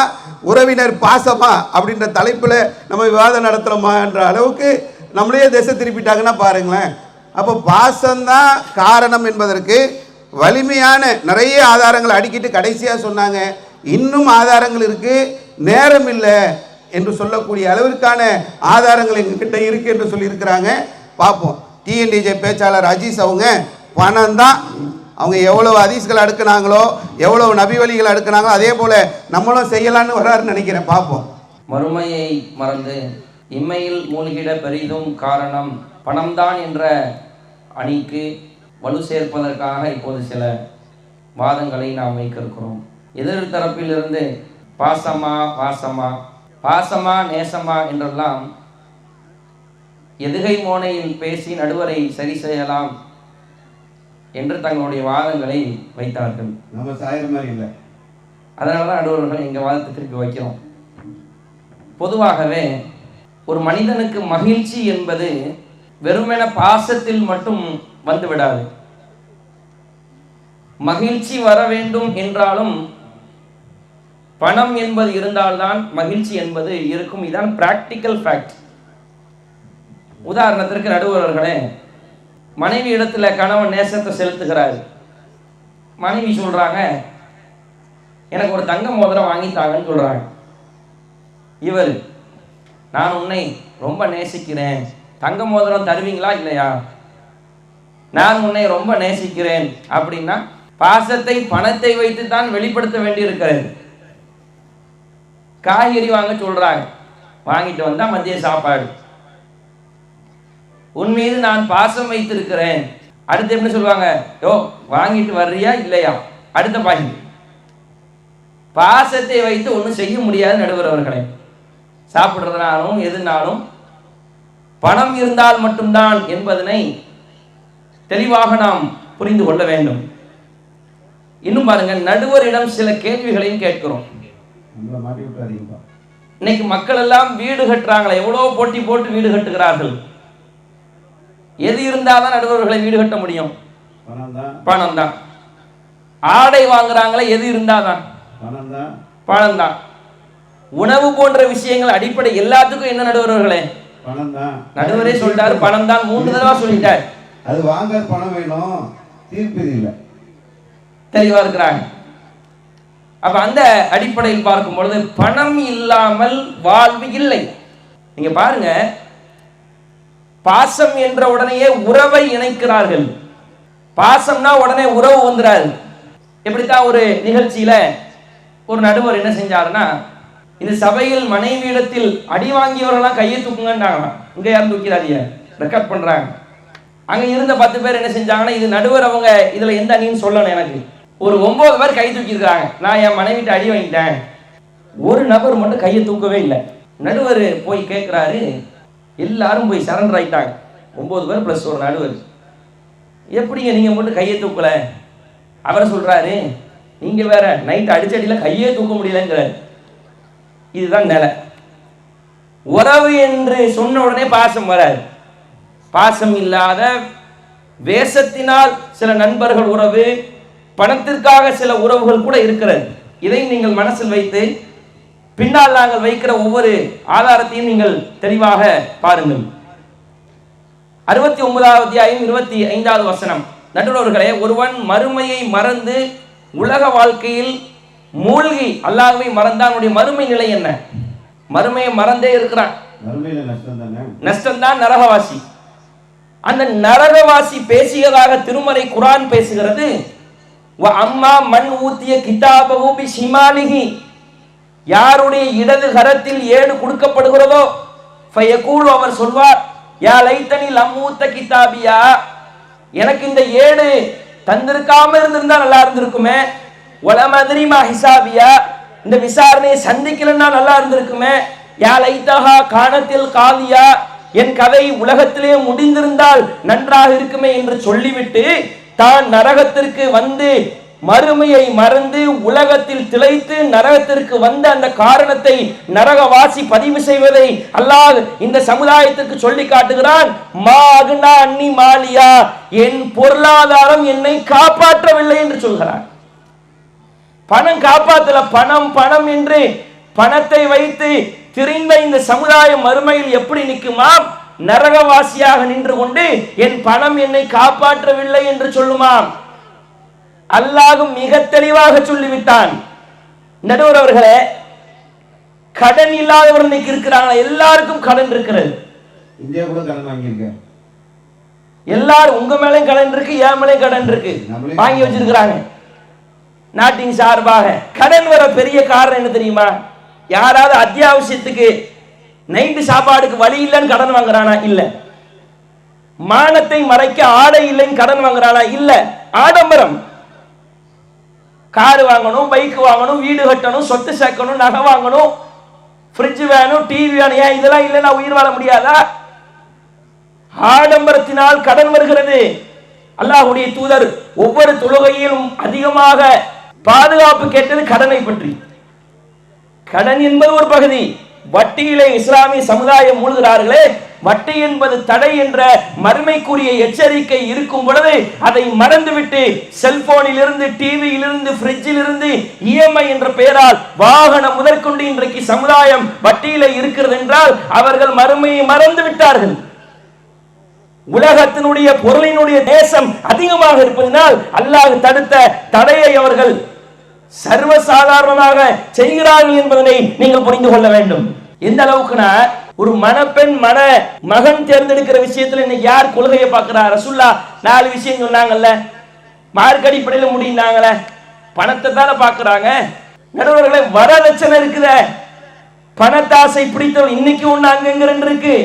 Speaker 1: உறவினர் பாசமா அப்படின்ற தலைப்பில் நம்ம விவாதம் நடத்துகிறோமா என்ற அளவுக்கு நம்மளே திசை திருப்பிட்டாங்கன்னா பாருங்களேன். அப்போ பாசம்தான் காரணம் என்பதற்கு வலிமையான நிறைய ஆதாரங்கள் அடிக்கிட்டு கடைசியாக சொன்னாங்க, இன்னும் ஆதாரங்கள் இருக்குது, நேரம் இல்லை என்று சொல்லக்கூடிய அளவிற்கான ஆதாரங்கள் எங்ககிட்ட இருக்குது என்று சொல்லியிருக்கிறாங்க. பார்ப்போம். டிஎன்டிஜே பேச்சாளர் அஜீஸ் அவங்க பணம் தான், அவங்க எவ்வளவு ஹதீஸ்கள் அடுக்குனாங்களோ, எவ்வளவு நபி வழிகள் அடுக்குனாங்களோ, அதே போல் நம்மளும் செய்யலான்னு வராருன்னு நினைக்கிறேன். பார்ப்போம்.
Speaker 5: மறுமையை மறந்து இம்மையில் மூழ்கிட பெரிதும் காரணம் பணம்தான் என்ற அணிக்கு வலு சேர்ப்பதற்காக இப்போது சில வாதங்களை நாம் வைக்க இருக்கிறோம். எதிர் தரப்பிலிருந்து பாசமா பாசமா பாசமா நேசமா என்றெல்லாம் எதுகை மோனையில் பேசி நடுவரை சரி செய்யலாம் என்று தங்களுடைய வாதங்களை வைத்தார்கள்.
Speaker 1: நம்ம சாயிற மாதிரி இல்லை,
Speaker 5: அதனால தான் நடுவர்கள் எங்கள் வாதத்தை திருப்பி வைக்கிறோம். பொதுவாகவே ஒரு மனிதனுக்கு மகிழ்ச்சி என்பது வெறுமென பாசத்தில் மட்டும் வந்து விடாது. மகிழ்ச்சி வர வேண்டும் என்றாலும் பணம் என்பது இருந்தால்தான் மகிழ்ச்சி என்பது இருக்கும். இதுதான் பிராக்டிக்கல் ஃபேக்ட். உதாரணத்திற்கு நடுவர்களே, மனைவி இடத்துல கணவன் நேசத்தை செலுத்துகிறார். மனைவி சொல்றாங்க, எனக்கு ஒரு தங்க மோதிரம் வாங்கித்தாங்கன்னு சொல்றாங்க. இவர், நான் உன்னை ரொம்ப நேசிக்கிறேன், தங்க மோதிரம் தருவீங்களா இல்லையா? நான் உன்னை ரொம்ப நேசிக்கிறேன் அப்படின்னா பாசத்தை பணத்தை வைத்து தான் வெளிப்படுத்த வேண்டியிருக்கிறது. காய்கறி வாங்க சொல்றாங்க, வாங்கிட்டு வந்தா மதிய சாப்பாடு. உன் மீது நான் பாசம் வைத்திருக்கிறேன். அடுத்து எப்படி சொல்லுவாங்க, யோ வாங்கிட்டு வர்றியா இல்லையா? அடுத்த பாயிண்ட், பாசத்தை வைத்து ஒன்றும் செய்ய முடியாது நடுவர் அவர்களே. சாப்பிடுறதுனாலும் எதுனாலும் பணம் இருந்தால் மட்டும்தான் என்பதனை தெளிவாக நாம் புரிந்து கொள்ள வேண்டும். இன்னும் பாருங்க, நடுவரிடம் சில கேள்விகளையும் கேட்கிறோம். இன்னைக்கு மக்கள் எல்லாம் வீடு கட்டுறாங்களே, எவ்வளவு போட்டி போட்டு வீடு கட்டுகிறார்கள். எது இருந்தாதான் நடுவர்களை வீடு கட்ட முடியும்? பணம் தான். ஆடை வாங்குறாங்களே, எது இருந்தாதான்? பணம் தான். உணவு போன்ற விஷயங்கள் அடிப்படை எல்லாத்துக்கும் என்ன நடுவர்களே?
Speaker 3: பணம் தான்.
Speaker 5: நடுவரே சொல்லிட்டாரு பணம் தான், 3 தடவை சொல்லிட்டார்.
Speaker 3: அது வாங்க பணம் வேணும், தீர்ப்பு இல்லை,
Speaker 5: தெளிவா இருக்கிறாங்க. அப்ப அந்த அடிப்படையில் பார்க்கும் பொழுது பணம் இல்லாமல் வாழ்வு இல்லை. நீங்க பாருங்க, பாசம் என்ற உடனேயே உறவை இணைக்கிறார்கள். பாசம்னா உடனே உறவு வந்துறாரு. எப்படித்தான் ஒரு நிகழ்ச்சியில ஒரு நடுவர் என்ன செஞ்சாருன்னா, இந்த சபையில் மனைவியிடத்தில் அடி வாங்கியவர்கள்லாம் கையை தூக்குங்கன்றாங்களாம். இங்க யாரும் தூக்கிறாதீங்க, ரெக்கார்ட் பண்றாங்க. அங்க இருந்த 10 பேர் என்ன செஞ்சாங்கன்னா, இது நடுவர் அவங்க இதுல எந்த அணின்னு சொல்லணும். எனக்கு ஒரு 9 பேர் கை தூக்கி இருக்காங்க. நான் என் மனைவிட்ட அடி வாங்கிட்டேன். ஒரு நபர் மட்டும் கையை தூக்கவே இல்லை. நடுவர் போய் கேட்கிறாரு, எல்லாரும் போய் சரண்டர் ஆயிட்டாங்க. 9 பேர் பிளஸ் ஒரு நடுவர். எப்படிங்க நீங்க மட்டும் கையை தூக்கல? அவர் சொல்றாரு, நீங்க வேற நைட் அடிச்சடியில கையே தூக்க முடியலங்கிறார். இதுதான் நிலை. உறவு என்று சொன்ன உடனே பாசம் வராது. பாசம் இல்லாத வேஷத்தினால் சில நண்பர்கள் உறவு, பணத்திற்காக சில உறவுகள் கூட இருக்கிறது. இதை நீங்கள் மனசில் வைத்து பின்னால் நாங்கள் வைக்கிற ஒவ்வொரு ஆதாரத்தையும் நீங்கள் தெளிவாக பாருங்கள். 69வது அத்தியாயம் 25வது வசனம். நடுவர்களே, ஒருவன் மறுமையை மறந்து உலக வாழ்க்கையில் மூழ்கி அல்லாஹ்வை மறந்தான், அவனுடைய மறுமை நிலை என்ன? மறுமையை மறந்தே இருக்கிறான், நஷ்டம் தான். நரகவாசி. அந்த நரகவாசி பேசியதாக திருமறை குர்ஆன் பேசுகிறது. அம்மா மண் ஊத்திய கிதாபஹு பிஷிமாலிஹி, யாருடைய இடது கரத்தில் ஏடு கொடுக்கப்படுகிறதோ ஃபயகூல், அவர் சொல்வார், யா லைத்தனி லம்மூத்த கிதாபியா, எனக்கு இந்த ஏடு தந்திருக்காம இருந்திருந்தா நல்லா இருந்திருக்குமே. வலமத்ரி மா ஹிசாபியா, இந்த விசாரணையை சந்திக்கலன்னா நல்லா இருந்திருக்குமே. யா லைத்தஹா கானத்தில் காதியா, என் கதை உலகத்திலே முடிந்திருந்தால் நன்றாக இருக்குமே என்று சொல்லிவிட்டு தான் நரகத்திற்கு வந்து மறுமையை மறந்து உலகத்தில் திளைத்து நரகத்திற்கு வந்த அந்த காரணத்தை நரகவாசி பதிவு செய்வதை அல்லாஹ் இந்த சமுதாயத்திற்கு சொல்லி காட்டுகிறான். மா அகுனா அன்னி மாலியா, என் பொருளாதாரம் என்னை காப்பாற்றவில்லை என்று சொல்கிறான். பணம் காப்பாற்றல. பணம் பணம் என்று பணத்தை வைத்து திரிந்த இந்த சமுதாயம் மறுமையில் எப்படி நிற்குமாம்? நரகவாசியாக நின்று கொண்டு என் பணம் என்னை காப்பாற்றவில்லை என்று சொல்லுமாம். அல்லாஹ் மிக தெளிவாக சொல்லிவிட்டான். நடுவர் அவர்களே, கடன் இல்லாதவர்கள் இன்னைக்கு இருக்கிறாங்க. எல்லாருக்கும் கடன் இருக்கிறது.
Speaker 3: இந்தியா கூட கடன் வாங்கியிருக்க.
Speaker 5: எல்லாரும் உங்க மேலே கடன் இருக்கு, என் மேலே கடன் இருக்கு, வாங்கி வச்சிருக்கிறாங்க. நாட்டின் சார்பாக கடன் வர பெரிய காரணம் என்ன தெரியுமா? யாராவது அத்தியாவசியத்துக்கு நைட்டு சாப்பாடுக்கு வழி இல்லைன்னு கடன் வாங்குறானா? இல்ல. மானத்தை மறைக்க ஆடை இல்லைன்னு கடன் வாங்குறானா? இல்ல. ஆடம்பரம், கார் வாங்கணும், பைக் வாங்கணும், வீடு கட்டணும், சொத்து சேர்க்கணும், நகை வாங்கணும், ஃப்ரிட்ஜ் வேணும், டிவி வேணும். ஏன் இதெல்லாம் இல்லைன்னா உயிர் வாழ முடியாதா? ஆடம்பரத்தினால் கடன் வருகிறது. அல்லாஹ்வுடைய தூதர் ஒவ்வொரு தொழுகையிலும் அதிகமாக பாதுகாப்பு கேட்டது கடனை பற்றி. கடன் என்பது ஒரு பகுதி. வட்டியிலே இஸ்லாமிய சமுதாயம் மூழ்கிறார்களே, வட்டி என்பது தடை என்ற மறுமைக்குரிய எச்சரிக்கை இருக்கும் பொழுது அதை மறந்துவிட்டு செல்போனில் இருந்து, டிவியில் இருந்து, ஃப்ரிட்ஜில் இருந்து, இஎம்ஐ என்ற பெயரால் வாகனம் முதற்கொண்டு இன்றைக்கு சமுதாயம் வட்டியில இருக்கிறது என்றால் அவர்கள் மறுமையை மறந்து விட்டார்கள். உலகத்தினுடைய பொருளினுடைய தேசம் அதிகமாக இருப்பதனால் அல்லாஹ் தடுத்த தடையை அவர்கள் சர்வசாதாரணமாக செய்கிறார்கள் என்பதனை நீங்கள் புரிந்து கொள்ள வேண்டும். எந்த அளவுக்குனா, ஒரு மணப்பெண் மகன் தேர்ந்தெடுக்கிற விஷயத்துல இன்னைக்கு யார் கொள்கையை பார்க்கிறார்? ரசூலுல்லாஹ் 4 விஷயம் சொன்னாங்கல்ல, மார்க் அடிப்படையில் முடிந்தாங்கள, பணத்தை தானே பார்க்கிறாங்க. நடுவர்களே, வரதட்சணை இருக்குத, பணத்தாசை பிடித்தவர்கள் இன்னைக்கு ஒண்ணு அங்கங்க ரெண்டு இருக்கு.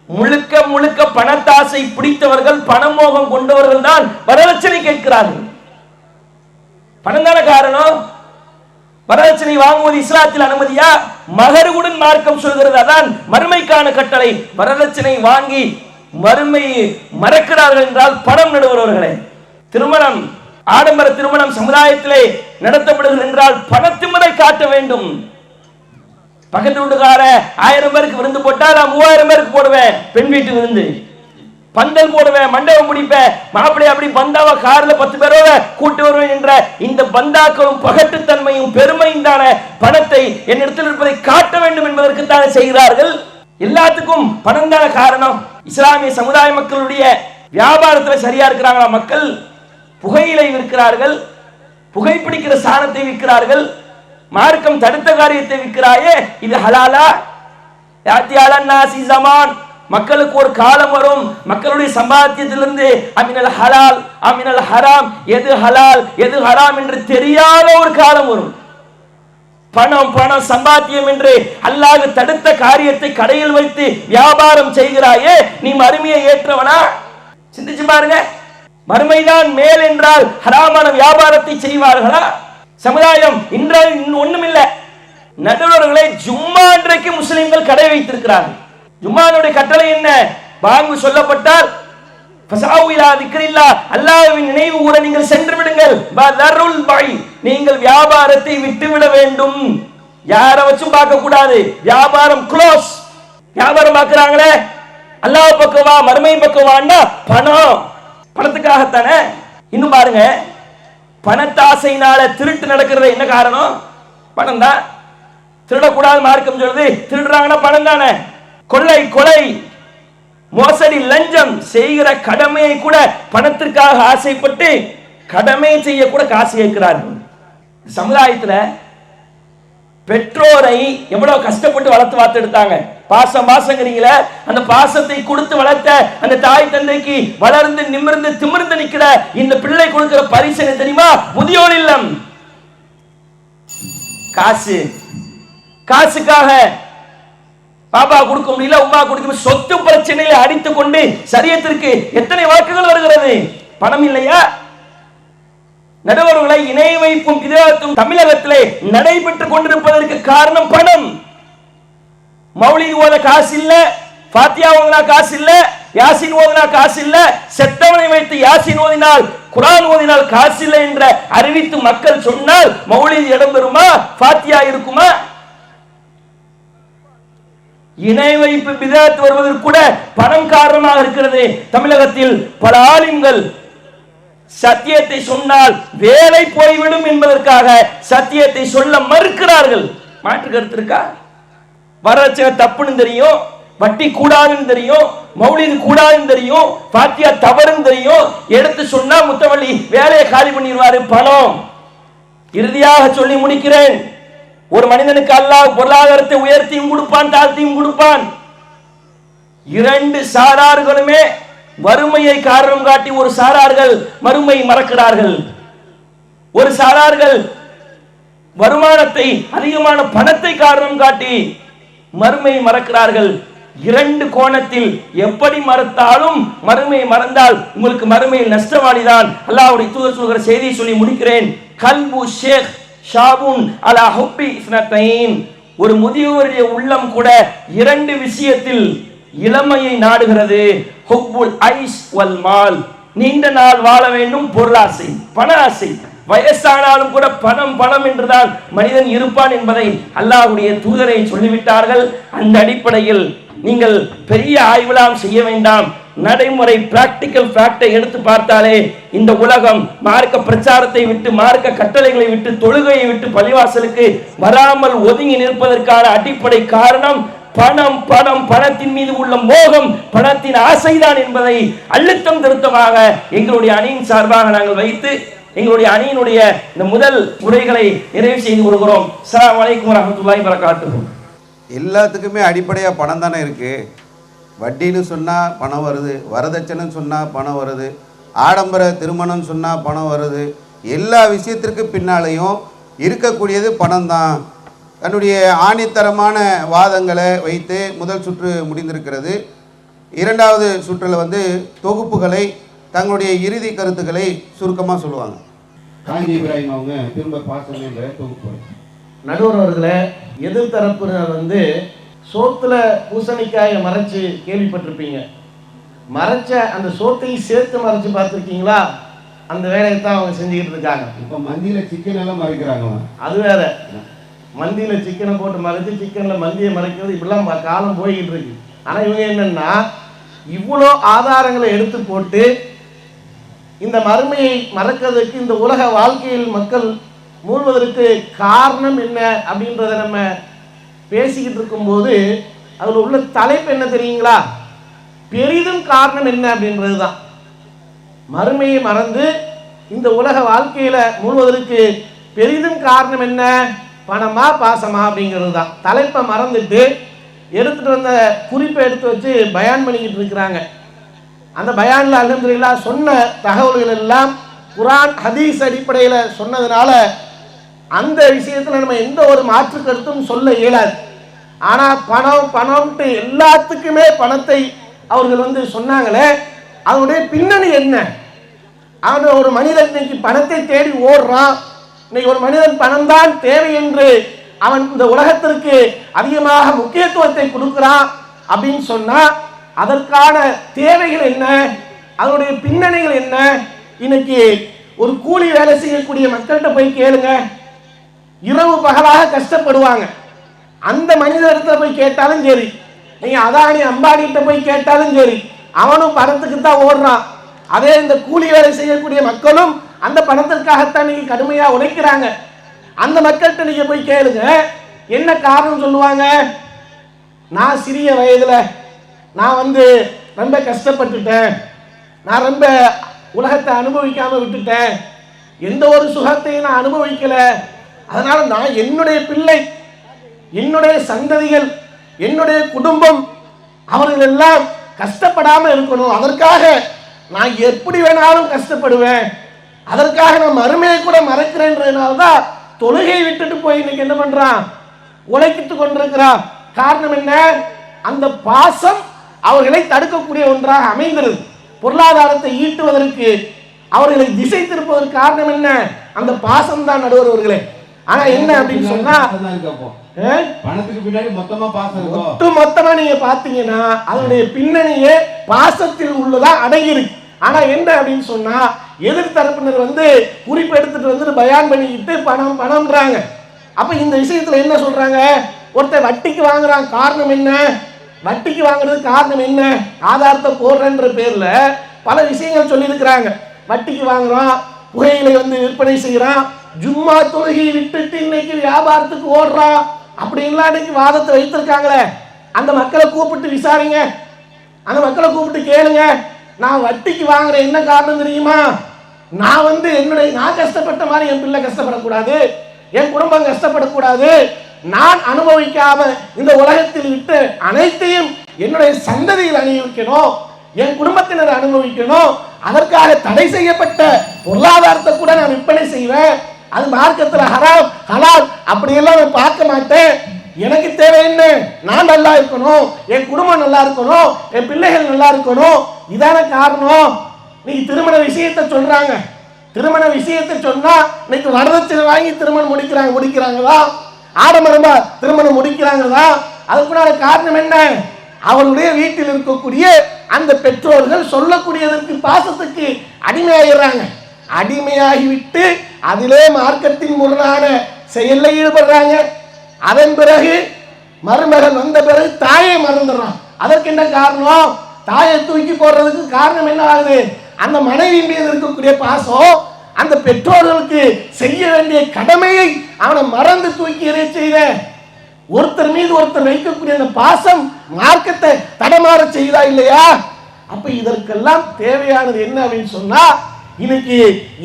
Speaker 5: முழுக்க முழுக்க பணத்தாசை பிடித்தவர்கள், பணமோகம் கொண்டவர்கள் தான் வரதட்சணை கேட்கிறார்கள். பணம் தான காரணம். வரதட்சணை வாங்குவது இஸ்லாத்தில் அனுமதியா? மகருடன் மார்க்கம் சொல்கிறது, அதான் மறுமைக்கான கட்டளை. வரதட்சணை வாங்கி மறுமையை மறக்கிறார்கள் என்றால் பணம் நடுவர்களே. திருமணம், ஆடம்பர திருமணம் சமுதாயத்திலே நடத்தப்படுகிறது என்றால் பணத்திமுறை காட்ட வேண்டும். பக்கத்து வீட்டுக்கார 1000 பேருக்கு விருந்து போட்டா நான் 3000 பேருக்கு போடுவேன். பெண் வீட்டு விருந்து, பந்தல் போடுவேன், மண்டபம் முடிப்பேன், மாப்பிள்ளை அப்படி பந்தாவா கார்ல 10 பேரோட கூட்டு வருவேன் என்ற இந்த பந்தாக்களும் பகட்டுத்தன்மையும் பெருமையும் தானே பணத்தை என்னிடத்தில் இருப்பதை காட்ட வேண்டும் என்பதற்கு தானே செய்கிறார்கள். எல்லாத்துக்கும் பணம் தானே காரணம். இஸ்லாமிய சமுதாய மக்களுடைய வியாபாரத்தில் சரியா இருக்கிறாங்களா? மக்கள் புகையிலை விற்கிறார்கள், புகைப்பிடிக்கிற சாணத்தை விற்கிறார்கள், மார்க்கம் தடுத்த காரியத்தை விற்கிறாயே, இது ஹலாலா? யாத்தியாலன்னாசி ஜமான், மக்களுக்கு ஒரு காலம் வரும், மக்களுடைய சம்பாத்தியத்திலிருந்து அமினல் ஹலால் அமினல் ஹராம், எது ஹலால் எது ஹராம் என்று தெரியாத ஒரு காலம் வரும். பணம் பணம் சம்பாத்தியம் என்று அல்லாஹ் தடுத்த காரியத்தை கடையில் வைத்து வியாபாரம் செய்கிறாயே, நீ மறுமையை ஏற்றவனா? சிந்திச்சு பாருங்க. மறுமைதான் மேல் என்றால் ஹராமான வியாபாரத்தை செய்வார்களா? சமுதாயம் இன்றால் ஒண்ணும் இல்லை. நடுவர்களை ஜும்மா அன்றைக்கு முஸ்லிம்கள் கடை வைத்திருக்கிறார்கள். ஜும்மானுடைய கட்டளை என்ன? பாங்கு சொல்லப்பட்டால் அல்லாஹ்வின் நினைவு கூற நீங்கள் சென்று விடுங்கள். நீங்கள் வியாபாரத்தை விட்டுவிட வேண்டும். யாரை வச்சும் பார்க்க கூடாது. வியாபாரம் க்ளோஸ். வியாபாரம் பார்க்கிறாங்களே, அல்லாஹ் பக்கவா மறுமை பக்கவான்னா பணம், பணத்துக்காகத்தானே. இன்னும் பாருங்க, பணத்தாசையினால திருட்டு நடக்கிறது என்ன காரணம்? பணம் தான். திருடக்கூடாது மார்க்கம் சொல்றது. திருடுறாங்கன்னா பணம் தானே. கொள்ளை கொலை மோசடி லஞ்சம் செய்கிற கடமையை கூட பணத்திற்காக ஆசைப்பட்டு கடமையை செய்ய கூட காசு கேட்கிறார்கள். சமுதாயத்துல பெற்றோரை எவ்வளவு கஷ்டப்பட்டு வளர்த்து வார்த்தெடுத்தாங்க. பாசம் பாசங்கிறீங்களே, அந்த பாசத்தை கொடுத்து வளர்த்த அந்த தாய் தந்தைக்கு வளர்ந்து நிமிர்ந்து திமிர்ந்து நிக்கிற இந்த பிள்ளை கொடுக்கிற பரிசு என்ன தெரியுமா? முதியோர் இல்லம். காசு. காசுக்காக பாபா கொடுக்க முடியல, உமா கொடுக்க, சொத்து பிரச்சனையில அடித்துக் கொண்டு சரியத்திற்கு எத்தனை வாக்குகள் வருகிறது? பணம் இல்லையா? நடுவர்களை இணை வைப்பும் விதத்தும் தமிழகத்திலே நடைபெற்றுக் கொண்டிருப்பதற்கு காரணம் பணம். மௌலித் ஓத காசு இல்ல, ஃபாத்தியா ஓதுனா காசு இல்ல, யாசின் ஓதுனா காசு இல்ல, செத்தவனை வைத்து யாசின் ஓதினால் குர்ஆன் ஓதினால் காசு இல்லை என்ற அறிவித்து மக்கள் சொன்னால் மௌலித் இடம்பெறுமா? ஃபாத்தியா இருக்குமா? இணை வைப்பு பிதஅத் வருவதற்கு கூட பணம் காரணமாக இருக்கிறது. தமிழகத்தில் பல ஆலிம்கள் சத்தியத்தை சொன்னால் வேலை போய்விடும் என்பதற்காக சத்தியத்தை சொல்ல மறுக்கிறார்கள். மாற்று கருத்து இருக்கா? வரதட்சணை தப்புன்னு தெரியும், வட்டி கூடாதுன்னு தெரியும், மௌலிது கூடாதுன்னு தெரியும், ஃபாத்தியா தவறுன்னு தெரியும், எடுத்து சொன்னா முத்தவள்ளி வேலையை காலி பண்ணிடுவாரு. பணம். இறுதியாக சொல்லி முடிக்கிறேன். ஒரு மனிதனுக்கு அல்லாஹ் பொருளாதாரத்தை உயர்த்தியும் கொடுப்பான், தாழ்த்தியும் கொடுப்பான். இரண்டு சாரார்களுமே வறுமையை காரணம் காட்டி ஒரு சாரார்கள் மறுமை மறக்கிறார்கள். ஒரு சாரார்கள் வருமானத்தை அதிகமான பணத்தை காரணம் காட்டி மறுமை மறக்கிறார்கள். இரண்டு கோணத்தில் எப்படி மறந்தாலும் மறுமையை மறந்தால் உங்களுக்கு மறுமையில் நஷ்டவாளிதான். அல்லாஹ்வுடைய தூதர் சொல்கிற செய்தியை சொல்லி முடிக்கிறேன். கல்பு ஷேக் ஷாபுன் அலா ஹுப்பி இஸ்னத்தைன். ஒரு முதியோருடைய உள்ளம் கூட இரண்டு விஷயத்தில் இளமையை நாடுகிறது. ஹுப்புல் ஐஸ் வல் மால். நீண்ட நாள் வாழ வேண்டும், பொருளாசை, பண ஆசை. வயசானாலும் கூட பணம் பணம் என்றுதான் மனிதன் இருப்பான் என்பதை அல்லாஹ்வுடைய தூதரை சொல்லிவிட்டார்கள். அந்த அடிப்படையில் நீங்கள் பெரிய ஆய்வுலாம் செய்ய வேண்டாம். நடைமுறை பிராக்டிக்கல் ஃபேக்டை எடுத்து பார்த்தாலே இந்த உலகம் மார்க்க பிரச்சாரத்தை விட்டு, மார்க்க கட்டளைகளை விட்டு, தொழுகையை விட்டு பள்ளிவாசலுக்கு வராமல் ஒதுங்கி நிற்பதற்கான அடிப்படை காரணம் பணம். பணம், பணத்தின் மீது உள்ள மோகம், பணத்தின் ஆசைதான் என்பதை அழுத்தம் திருத்தமாக எங்களுடைய அணியின் சார்பாக நாங்கள் வைத்து எங்களுடைய அணியினுடைய இந்த முதல் உரைகளை நிறைவு செய்து கொள்கிறோம். அஸ்ஸலாமு அலைக்கும் வரஹ்மத்துல்லாஹி வபரகாத்துஹு.
Speaker 1: எல்லாத்துக்குமே அடிப்படையாக பணம் தானே இருக்குது. வட்டின்னு சொன்னால் பணம் வருது, வரதட்சணைன்னு சொன்னால் பணம் வருது, ஆடம்பர திருமணம்னு சொன்னால் பணம் வருது. எல்லா விஷயத்திற்கு பின்னாலேயும் இருக்கக்கூடியது பணம் தான். தன்னுடைய ஆணித்தரமான வாதங்களை வைத்து முதல் சுற்று முடிந்திருக்கிறது. இரண்டாவது சுற்றில் தொகுப்புகளை, தங்களுடைய இறுதி கருத்துக்களை சுருக்கமாக சொல்லுவாங்க.
Speaker 3: காஞ்சி இப்ராஹிம் அவங்க திரும்ப பாசம் என்ற தொகுப்பு.
Speaker 2: நடுவர் அவர்களே, எதிர்த்தரப்பினர் வந்து சோத்துல பூசணிக்காயை மறைச்சு கேள்விப்பட்டிருப்பீங்க. மறைச்ச அந்த சோத்தையும் சேர்த்து மறைச்சு பார்த்துருக்கீங்களா? அந்த வேலையை தான் அவங்க செஞ்சுக்கிட்டு இருக்காங்க.
Speaker 3: இப்போ மந்தியில சிக்கன் எல்லாம் மறைக்கிறாங்க.
Speaker 2: அது வேற, மந்தியில சிக்கனை போட்டு மறைச்சு சிக்கன்ல மந்தியை மறைக்கிறது, இப்படிலாம் காலம் போய்கிட்டு இருக்கு. ஆனா இவங்க என்னன்னா, இவ்வளோ ஆதாரங்களை எடுத்து போட்டு இந்த மறுமையை மறக்கிறதுக்கு, இந்த உலக வாழ்க்கையில் மக்கள் மூழ்வதற்கு காரணம் என்ன அப்படின்றத நம்ம பேசிக்கிட்டு இருக்கும்போது அதில் உள்ள தலைப்பு என்ன தெரியுங்களா? பெரிதும் காரணம் என்ன அப்படின்றது தான். மறுமையை மறந்து இந்த உலக வாழ்க்கையில மூழ்வதற்கு பெரிதும் காரணம் என்ன? பணமா பாசமா அப்படிங்கிறது தான். தலைப்பை மறந்துட்டு எடுத்துட்டு வந்த குறிப்பை எடுத்து வச்சு பயான் பண்ணிக்கிட்டு இருக்கிறாங்க. அந்த பயான்ல அல்ஹம்துலில்லாஹ் சொன்ன தகவல்கள் எல்லாம் குர்ஆன் ஹதீஸ் அடிப்படையில் சொன்னதுனால அந்த விஷயத்துல நம்ம எந்த ஒரு மாற்று கருத்தும் சொல்ல இயலாது. ஆனா பணம் பணம்ட்டு எல்லாத்துக்குமே பணத்தை அவர்கள் வந்து சொன்னாங்களே, அதனுடைய பின்னணி என்ன? அவன் ஒரு மனிதன் இன்னைக்கு பணத்தை தேடி ஓடுறான். இன்னைக்கு ஒரு மனிதன் பணம் தான் தேவை என்று அவன் இந்த உலகத்திற்கு அதிகமாக முக்கியத்துவத்தை கொடுக்கிறான் அப்படின்னு சொன்னா அதற்கான தேவைகள் என்ன, அதனுடைய பின்னணிகள் என்ன? இன்னைக்கு ஒரு கூலி வேலை செய்யக்கூடிய மக்கள்கிட்ட போய் கேளுங்க, இரவு பகலாக கஷ்டப்படுவாங்க. அந்த மனிதர்கிட்ட போய் கேட்டாலும் சரி, நீங்க அதானி அம்பானிகிட்ட போய் கேட்டாலும் சரி, அவனும் பணத்துக்கு தான் ஓடுறான். அதே இந்த கூலி வேலை செய்யக்கூடிய மக்களும் அந்த பணத்திற்காகத்தான் நீங்க கடுமையா உழைக்கிறாங்க. அந்த மக்கள்கிட்ட நீங்க போய் கேளுங்க, என்ன காரணம் சொல்லுவாங்க? நான் சிறிய வயதுல நான் வந்து ரொம்ப கஷ்டப்பட்டுட்டேன், நான் ரொம்ப உலகத்தை அனுபவிக்காம விட்டுட்டேன், எந்த ஒரு சுகத்தையும் நான் அனுபவிக்கல, அதனால நான் என்னுடைய பிள்ளை, என்னுடைய சந்ததிகள், என்னுடைய குடும்பம், அவர்கள் எல்லாம் கஷ்டப்படாம இருக்கணும், அதற்காக நான் எப்படி வேணாலும் கஷ்டப்படுவேன், அதற்காக நான் மறுமையை கூட மறக்கிறேன்றதுனாலதான் தொழுகை விட்டுட்டு போய் இன்னைக்கு என்ன பண்றான்? உழைக்கிட்டு கொண்டிருக்கிறான். காரணம் என்ன? அந்த பாசம் அவர்களை தடுக்கக்கூடிய ஒன்றாக அமைந்திருது. பொருளாதாரத்தை ஈட்டுவதற்கு அவர்களை திசை திருப்பதற்கு காரணம் என்ன? அந்த பாசம் தான் நடுவர்களே. ஆனா என்ன அப்படின்னு சொன்னா,
Speaker 3: பணத்துக்கு பின்னாடி மொத்தமா பாசம் இருக்கும்.
Speaker 2: மொத்தமா நீங்க பாத்தீங்கன்னா அதனுடைய பின்னணியே பாசத்தில் உள்ளதா அடங்கியிருக்கு. ஆனா என்ன அப்படின்னு சொன்னா, எதிர்த்தரப்பினர் வந்து குறிப்பு எடுத்துட்டு வந்து பயான் பண்ணிக்கிட்டு பணம் பணம்ன்றாங்க. அப்ப இந்த விஷயத்துல என்ன சொல்றாங்க? ஒருத்தர் வட்டிக்கு வாங்குறான், காரணம் என்ன? வட்டிக்கு வாங்குறது காரணம் என்ன? ஆதாரத்தை போடுறன்ற பேர்ல பல விஷயங்கள் சொல்லி இருக்கிறாங்க. வட்டிக்கு வாங்குறான், புகையிலை வந்து விற்பனை செய்யறான், ஜும்மா தொழுகை விட்டுட்டு இன்னைக்கு வியாபாரத்துக்கு ஓடுறான், அப்படின்லாம் இன்னைக்கு வாதத்தை வைத்திருக்காங்களே. அந்த மக்களை கூப்பிட்டு விசாரிங்க, அந்த மக்களை கூப்பிட்டு கேளுங்க, நான் வட்டிக்கு வாங்குற என்ன காரணம் தெரியுமா? நான் வந்து நான் கஷ்டப்பட்ட மாதிரி என் பிள்ளை கஷ்டப்படக்கூடாது, என் குடும்பம் கஷ்டப்படக்கூடாது, நான் அனுபவிக்காம இந்த உலகத்தில் விட்டு அனைத்தையும் என்னுடைய சந்ததியில் அனுபவிக்கணும், என் குடும்பத்தினர் அனுபவிக்கணும், அதற்காக தடை செய்யப்பட்ட பொருளாதாரத்தை கூட நான் விற்பனை செய்வேன், அது மார்க்கத்தில் ஹராம் ஹலால் அப்படியெல்லாம் நான் பார்க்க மாட்டேன். எனக்கு தேவை என்ன? நான் நல்லா இருக்கணும், என் குடும்பம் நல்லா இருக்கணும், என் பிள்ளைகள் நல்லா இருக்கணும். இதான காரணம். நீங்க திருமண விஷயத்தை சொல்றாங்க, திருமண விஷயத்தை சொன்னா இன்னைக்கு வரதட்சணை வாங்கி திருமணம் முடிக்கிறாங்களா? ஆடம்பரமா திருமணம் முடிக்கிறாங்களா? அதுக்குள்ள காரணம் என்ன? அவருடைய வீட்டில் இருக்கக்கூடிய அந்த பெற்றோர்கள் சொல்லக்கூடியதற்கு பாசத்துக்கு அடிமையாகிறாங்க. அடிமையாகிவிட்டு அதிலே மார்க்கத்தின் முரணான செயலில் ஈடுபடுறாங்க. அதன் பிறகு மருமகன் வந்த பிறகு தாயை மறந்துடுறான். அதற்கு என்ன காரணம்? தாயை தூக்கி போடுறதுக்கு காரணம் என்ன ஆகுது? அந்த மனைவி மீது இருக்கக்கூடிய பாசம், அந்த பெற்றோர்களுக்கு செய்ய வேண்டிய கடமையை அவனை மறந்து தூக்கி எறிய செய்த ஒருத்தர் மீது ஒருத்தர் வைக்கக்கூடிய அந்த பாசம் மார்க்கத்தை தடமாற செய்தா இல்லையா? அப்ப இதற்கெல்லாம் தேவையானது என்ன அப்படின்னு சொன்னா, இன்னைக்கு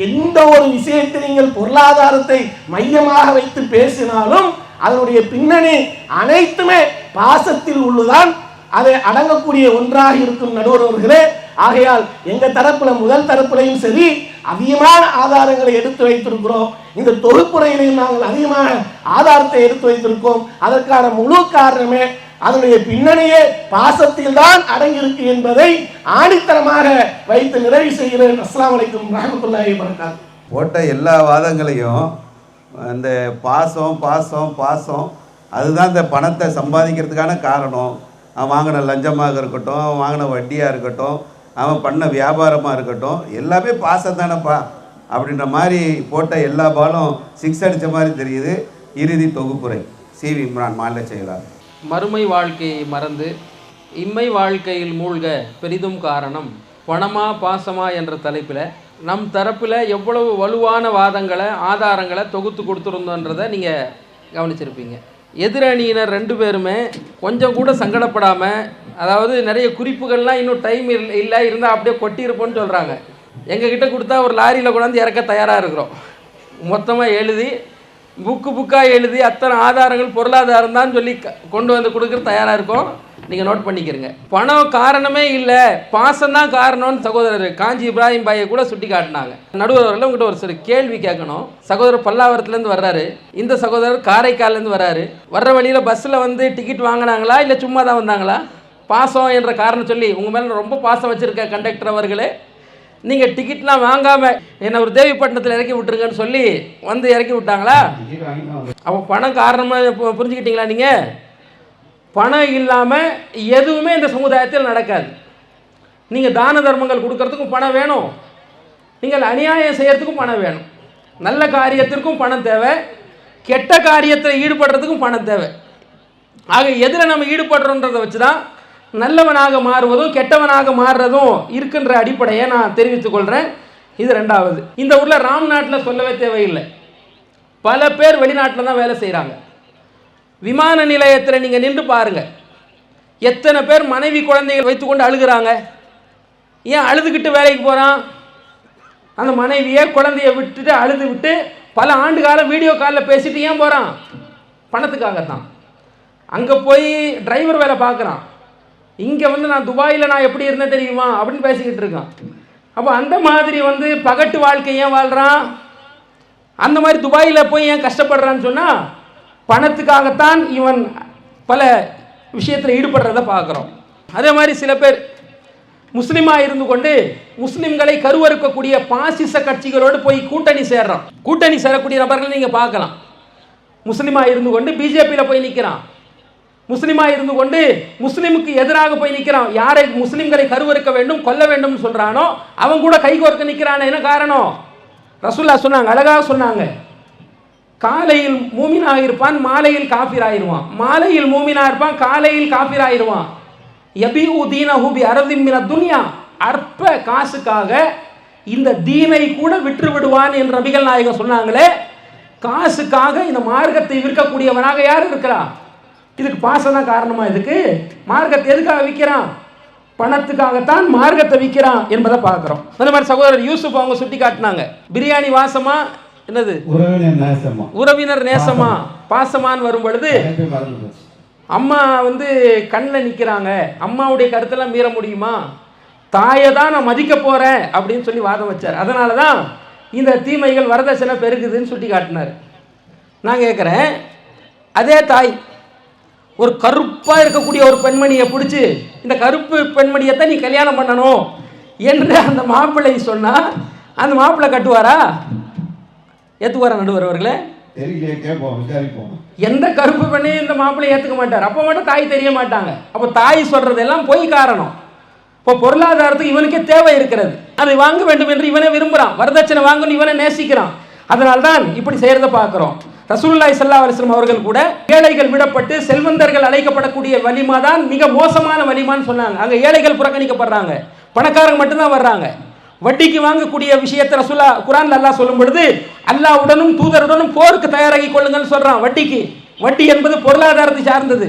Speaker 2: எந்த ஒரு விஷயத்தை நீங்கள் பொருளாதாரத்தை மையமாக வைத்து பேசினாலும் அதனுடைய பின்னணி அனைத்துமே பாசத்தில் உள்ளதான் அதை அடங்கக்கூடிய ஒன்றாக இருக்கும் நடுவர்களே. ஆகையால் எங்க தரப்புல முதல் தரப்புலையும் சரி அதிகமான ஆதாரங்களை எடுத்து வைத்திருக்கிறோம். இந்த தொகுப்புரையிலையும் நாங்கள் அதிகமான ஆதாரத்தை எடுத்து வைத்திருக்கோம். அதற்கான முழு காரணமே அதனுடைய பின்னணியே பாசத்தில் தான் அடங்கியிருக்கு என்பதை ஆணித்தரமாக வைத்து நிறைவு செய்கிறேன். அஸ்ஸலாமு அலைக்கும் வரஹ்மத்துல்லாஹி வபரகாத்துஹு.
Speaker 8: போட்ட எல்லா வாதங்களையும்
Speaker 1: அந்த பாசம் பாசம் பாசம் அதுதான் இந்த பணத்தை சம்பாதிக்கிறதுக்கான காரணம். அவன் வாங்கின லஞ்சமாக இருக்கட்டும், அவன் வாங்கின வட்டியாக இருக்கட்டும், அவன் பண்ண வியாபாரமாக இருக்கட்டும், எல்லாமே பாசம் தானேப்பா அப்படின்ற மாதிரி போட்ட எல்லா பாலும் 6 அடித்த மாதிரி தெரியுது. இறுதி தொகுப்புரை சி.வி. இம்ரான், மாநில செயலாளர்.
Speaker 6: மறுமை வாழ்க்கையை மறந்து இம்மை வாழ்க்கையில் மூழ்க பெரிதும் காரணம் பணமா பாசமா என்ற தலைப்பில் நம் தரப்பில் எவ்வளவு வலுவான வாதங்களை ஆதாரங்களை தொகுத்து கொடுத்துருந்தோன்றதை நீங்கள் கவனிச்சிருப்பீங்க. எதிரணியினர் 2 பேருமே கொஞ்சம் கூட சங்கடப்படாமல், அதாவது நிறைய குறிப்புகள்லாம் இன்னும் டைம் இல்லை இருந்தால் அப்படியே கொட்டியிருப்போன்னு சொல்கிறாங்க. எங்ககிட்ட கொடுத்தா ஒரு லாரியில் கொண்டாந்து இறக்க தயாராக இருக்கிறோம். மொத்தமாக எழுதி புக்காக எழுதி அத்தனை ஆதாரங்கள் பொருளாதாரம் தான் சொல்லி கொண்டு வந்து கொடுக்குற தயாராக இருக்கும். நீங்கள் நோட் பண்ணிக்கிறங்க. பணம் காரணமே இல்லை, பாசம்தான் காரணம்னு சகோதரர் காஞ்சி இப்ராஹிம் பாயை கூட சுட்டி காட்டினாங்க. நடுவர் அவர்கள் உங்கள்கிட்ட ஒரு சில கேள்வி கேட்கணும். சகோதரர் பல்லாவரத்துலேருந்து வர்றாரு, இந்த சகோதரர் காரைக்கால்லேருந்து வர்றாரு. வர்ற வழியில் பஸ்ஸில் வந்து டிக்கெட் வாங்கினாங்களா இல்லை சும்மா தான் வந்தாங்களா? பாசம் என்ற காரணம் சொல்லி உங்கள் மேலே ரொம்ப பாசம் வச்சுருக்க கண்டக்டர் அவர்களே, நீங்கள் டிக்கெட்லாம் வாங்காமல் என்னை ஒரு தேவிப்பட்டினத்தில் இறக்கி விட்டுருங்கன்னு சொல்லி வந்து இறக்கி விட்டாங்களா? அப்போ பணம் காரணமாக புரிஞ்சுக்கிட்டீங்களா? நீங்கள் பணம் இல்லாமல் எதுவுமே இந்த சமுதாயத்தில் நடக்காது. நீங்கள் தான தர்மங்கள் கொடுக்கறதுக்கும் பணம் வேணும், நீங்கள் அநியாயம் செய்கிறதுக்கும் பணம் வேணும், நல்ல காரியத்திற்கும் பணம் தேவை, கெட்ட காரியத்தில் ஈடுபடுறதுக்கும் பணம் தேவை. ஆக எதில் நம்ம ஈடுபடுறோன்றதை வச்சு தான் நல்லவனாக மாறுவதும் கெட்டவனாக மாறுறதும் இருக்கின்ற அடிப்படையை நான் தெரிவித்துக் கொள்கிறேன். இது 2வது. இந்த ஊரில் ராம் நாட்டில் சொல்லவே தேவையில்லை, பல பேர் வெளிநாட்டில் தான் வேலை செய்கிறாங்க. விமான நிலையத்தில் நீங்கள் நின்று பாருங்கள், எத்தனை பேர் மனைவி குழந்தைகள் வைத்துக்கொண்டு அழுகிறாங்க. ஏன் அழுதுகிட்டு வேலைக்கு போகிறான்? அந்த மனைவியை குழந்தைய விட்டுட்டு அழுது விட்டு பல ஆண்டு காலம் வீடியோ காலில் பேசிட்டு ஏன் போகிறான்? பணத்துக்காகத்தான். அங்கே போய் டிரைவர் வேலை பார்க்குறான், இங்கே வந்து நான் துபாயில் நான் எப்படி இருந்தேன் தெரியுமா அப்படின்னு பேசிக்கிட்டு இருக்கான். அப்போ அந்த மாதிரி வந்து பகட்டு வாழ்க்கை ஏன் வாழ்கிறான்? அந்த மாதிரி துபாயில் போய் ஏன் கஷ்டப்படுறான்னு சொன்னால் பணத்துக்காகத்தான் இவன் பல விஷயத்தில் ஈடுபடுறதை பார்க்குறோம். அதே மாதிரி சில பேர் முஸ்லீமாக இருந்து கொண்டு முஸ்லீம்களை கருவறுக்கக்கூடிய பாசிச கட்சிகளோடு போய் கூட்டணி சேர்றான். கூட்டணி சேரக்கூடிய நபர்கள் நீங்கள் பார்க்கலாம். முஸ்லீமாக இருந்து கொண்டு பிஜேபியில் போய் நிற்கிறான், முஸ்லீமாக இருந்து கொண்டு முஸ்லீமுக்கு எதிராக போய் நிற்கிறான். யாரை முஸ்லீம்களை கருவறுக்க வேண்டும் கொல்ல வேண்டும் சொல்கிறானோ அவன் கூட கைகோர்க்க நிற்கிறான். என்ன காரணம்? ரசூல்லா சொன்னாங்க, அழகாக சொன்னாங்க, காலையில் மூமினாக இருப்பான், மாலையில் காஃபிர் ஆயிடுவான். மாலையில் மூமினா இருப்பான், காலையில் காஃபிர் ஆயிடுவான். யபீஉ தீனஹு பி அர்தின் மின துன்யா, அற்ப காசுக்காக இந்த தீனை கூட விற்று விடுவான் என்று நபிகள் நாயகம் சொன்னாங்களே. காசுக்காக இந்த மார்க்கத்தை விற்கக்கூடியவனாக யார் இருக்கிறா? இதுக்கு பாசம் தான் காரணமா? இதுக்கு மார்க்கத்தை எதுக்காக விற்கிறான்? பணத்துக்காகத்தான் மார்க்கத்தை விற்கிறான் என்பதை பார்க்குறோம். அந்த மாதிரி சகோதரர் யூசுப் அவங்க சுட்டி காட்டினாங்க, பிரியாணி வாசமா என்னது உறவினர் நேசமா பாசமான்னு வரும் பொழுது அம்மா வந்து கண்ணில் நிற்கிறாங்க, அம்மாவுடைய கருத்தெல்லாம் மீற முடியுமா? தாயை தான் நான் மதிக்க போகிறேன் அப்படின்னு சொல்லி வாதம் வச்சார். அதனால தான் இந்த தீமைகள் வரதட்சணை பெருகுதுன்னு சுட்டி காட்டினார். நான் கேட்குறேன், அதே தாய் ஒரு கருப்பாக இருக்கக்கூடிய ஒரு பெண்மணியை பிடிச்சி இந்த கருப்பு பெண்மணியைத்தான் நீ கல்யாணம் பண்ணணும் என்று அந்த மாப்பிள்ளை சொன்னால் அந்த மாப்பிள்ளை கட்டுவாரா? ஏற்றுவாரா நடுவர் அவர்களே? எந்த கருப்பு பெண்ணையும் இந்த மாப்பிள்ளை ஏற்றுக்க மாட்டார். அப்போ மட்டும் தாய் தெரிய மாட்டாங்க. அப்போ தாய் சொல்றதெல்லாம் பொய் காரணம். இப்போ பொருளாதாரத்துக்கு இவனுக்கே தேவை இருக்கிறது, அதை வாங்க வேண்டும் என்று இவனை விரும்புகிறான், வரதட்சணை வாங்கணும் இவனை நேசிக்கிறான். அதனால்தான் இப்படி செய்யறதை பார்க்கிறோம். ரசூலுல்லாஹி ஸல்லல்லாஹு அலைஹி வஸல்லம் அவர்கள் கூட ஏழைகள் விடப்பட்டு செல்வந்தர்கள் அழைக்கப்படக்கூடிய வலிமா தான் மிக மோசமான வலிமான்னு சொன்னாங்க. அங்கே ஏழைகள் புறக்கணிக்கப்படுறாங்க, பணக்காரங்க மட்டும்தான் வர்றாங்க. வட்டிக்கு வாங்கக்கூடிய விஷயத்தை ரசூலா குர்ஆன்ல அல்லாஹ் சொல்லும் பொழுது அல்லாஹ்வுடனும் தூதருடனும் போருக்கு தயாராகி கொள்ளுங்கள் சொல்றான். வட்டி என்பது பொருளாதாரத்தை சார்ந்தது,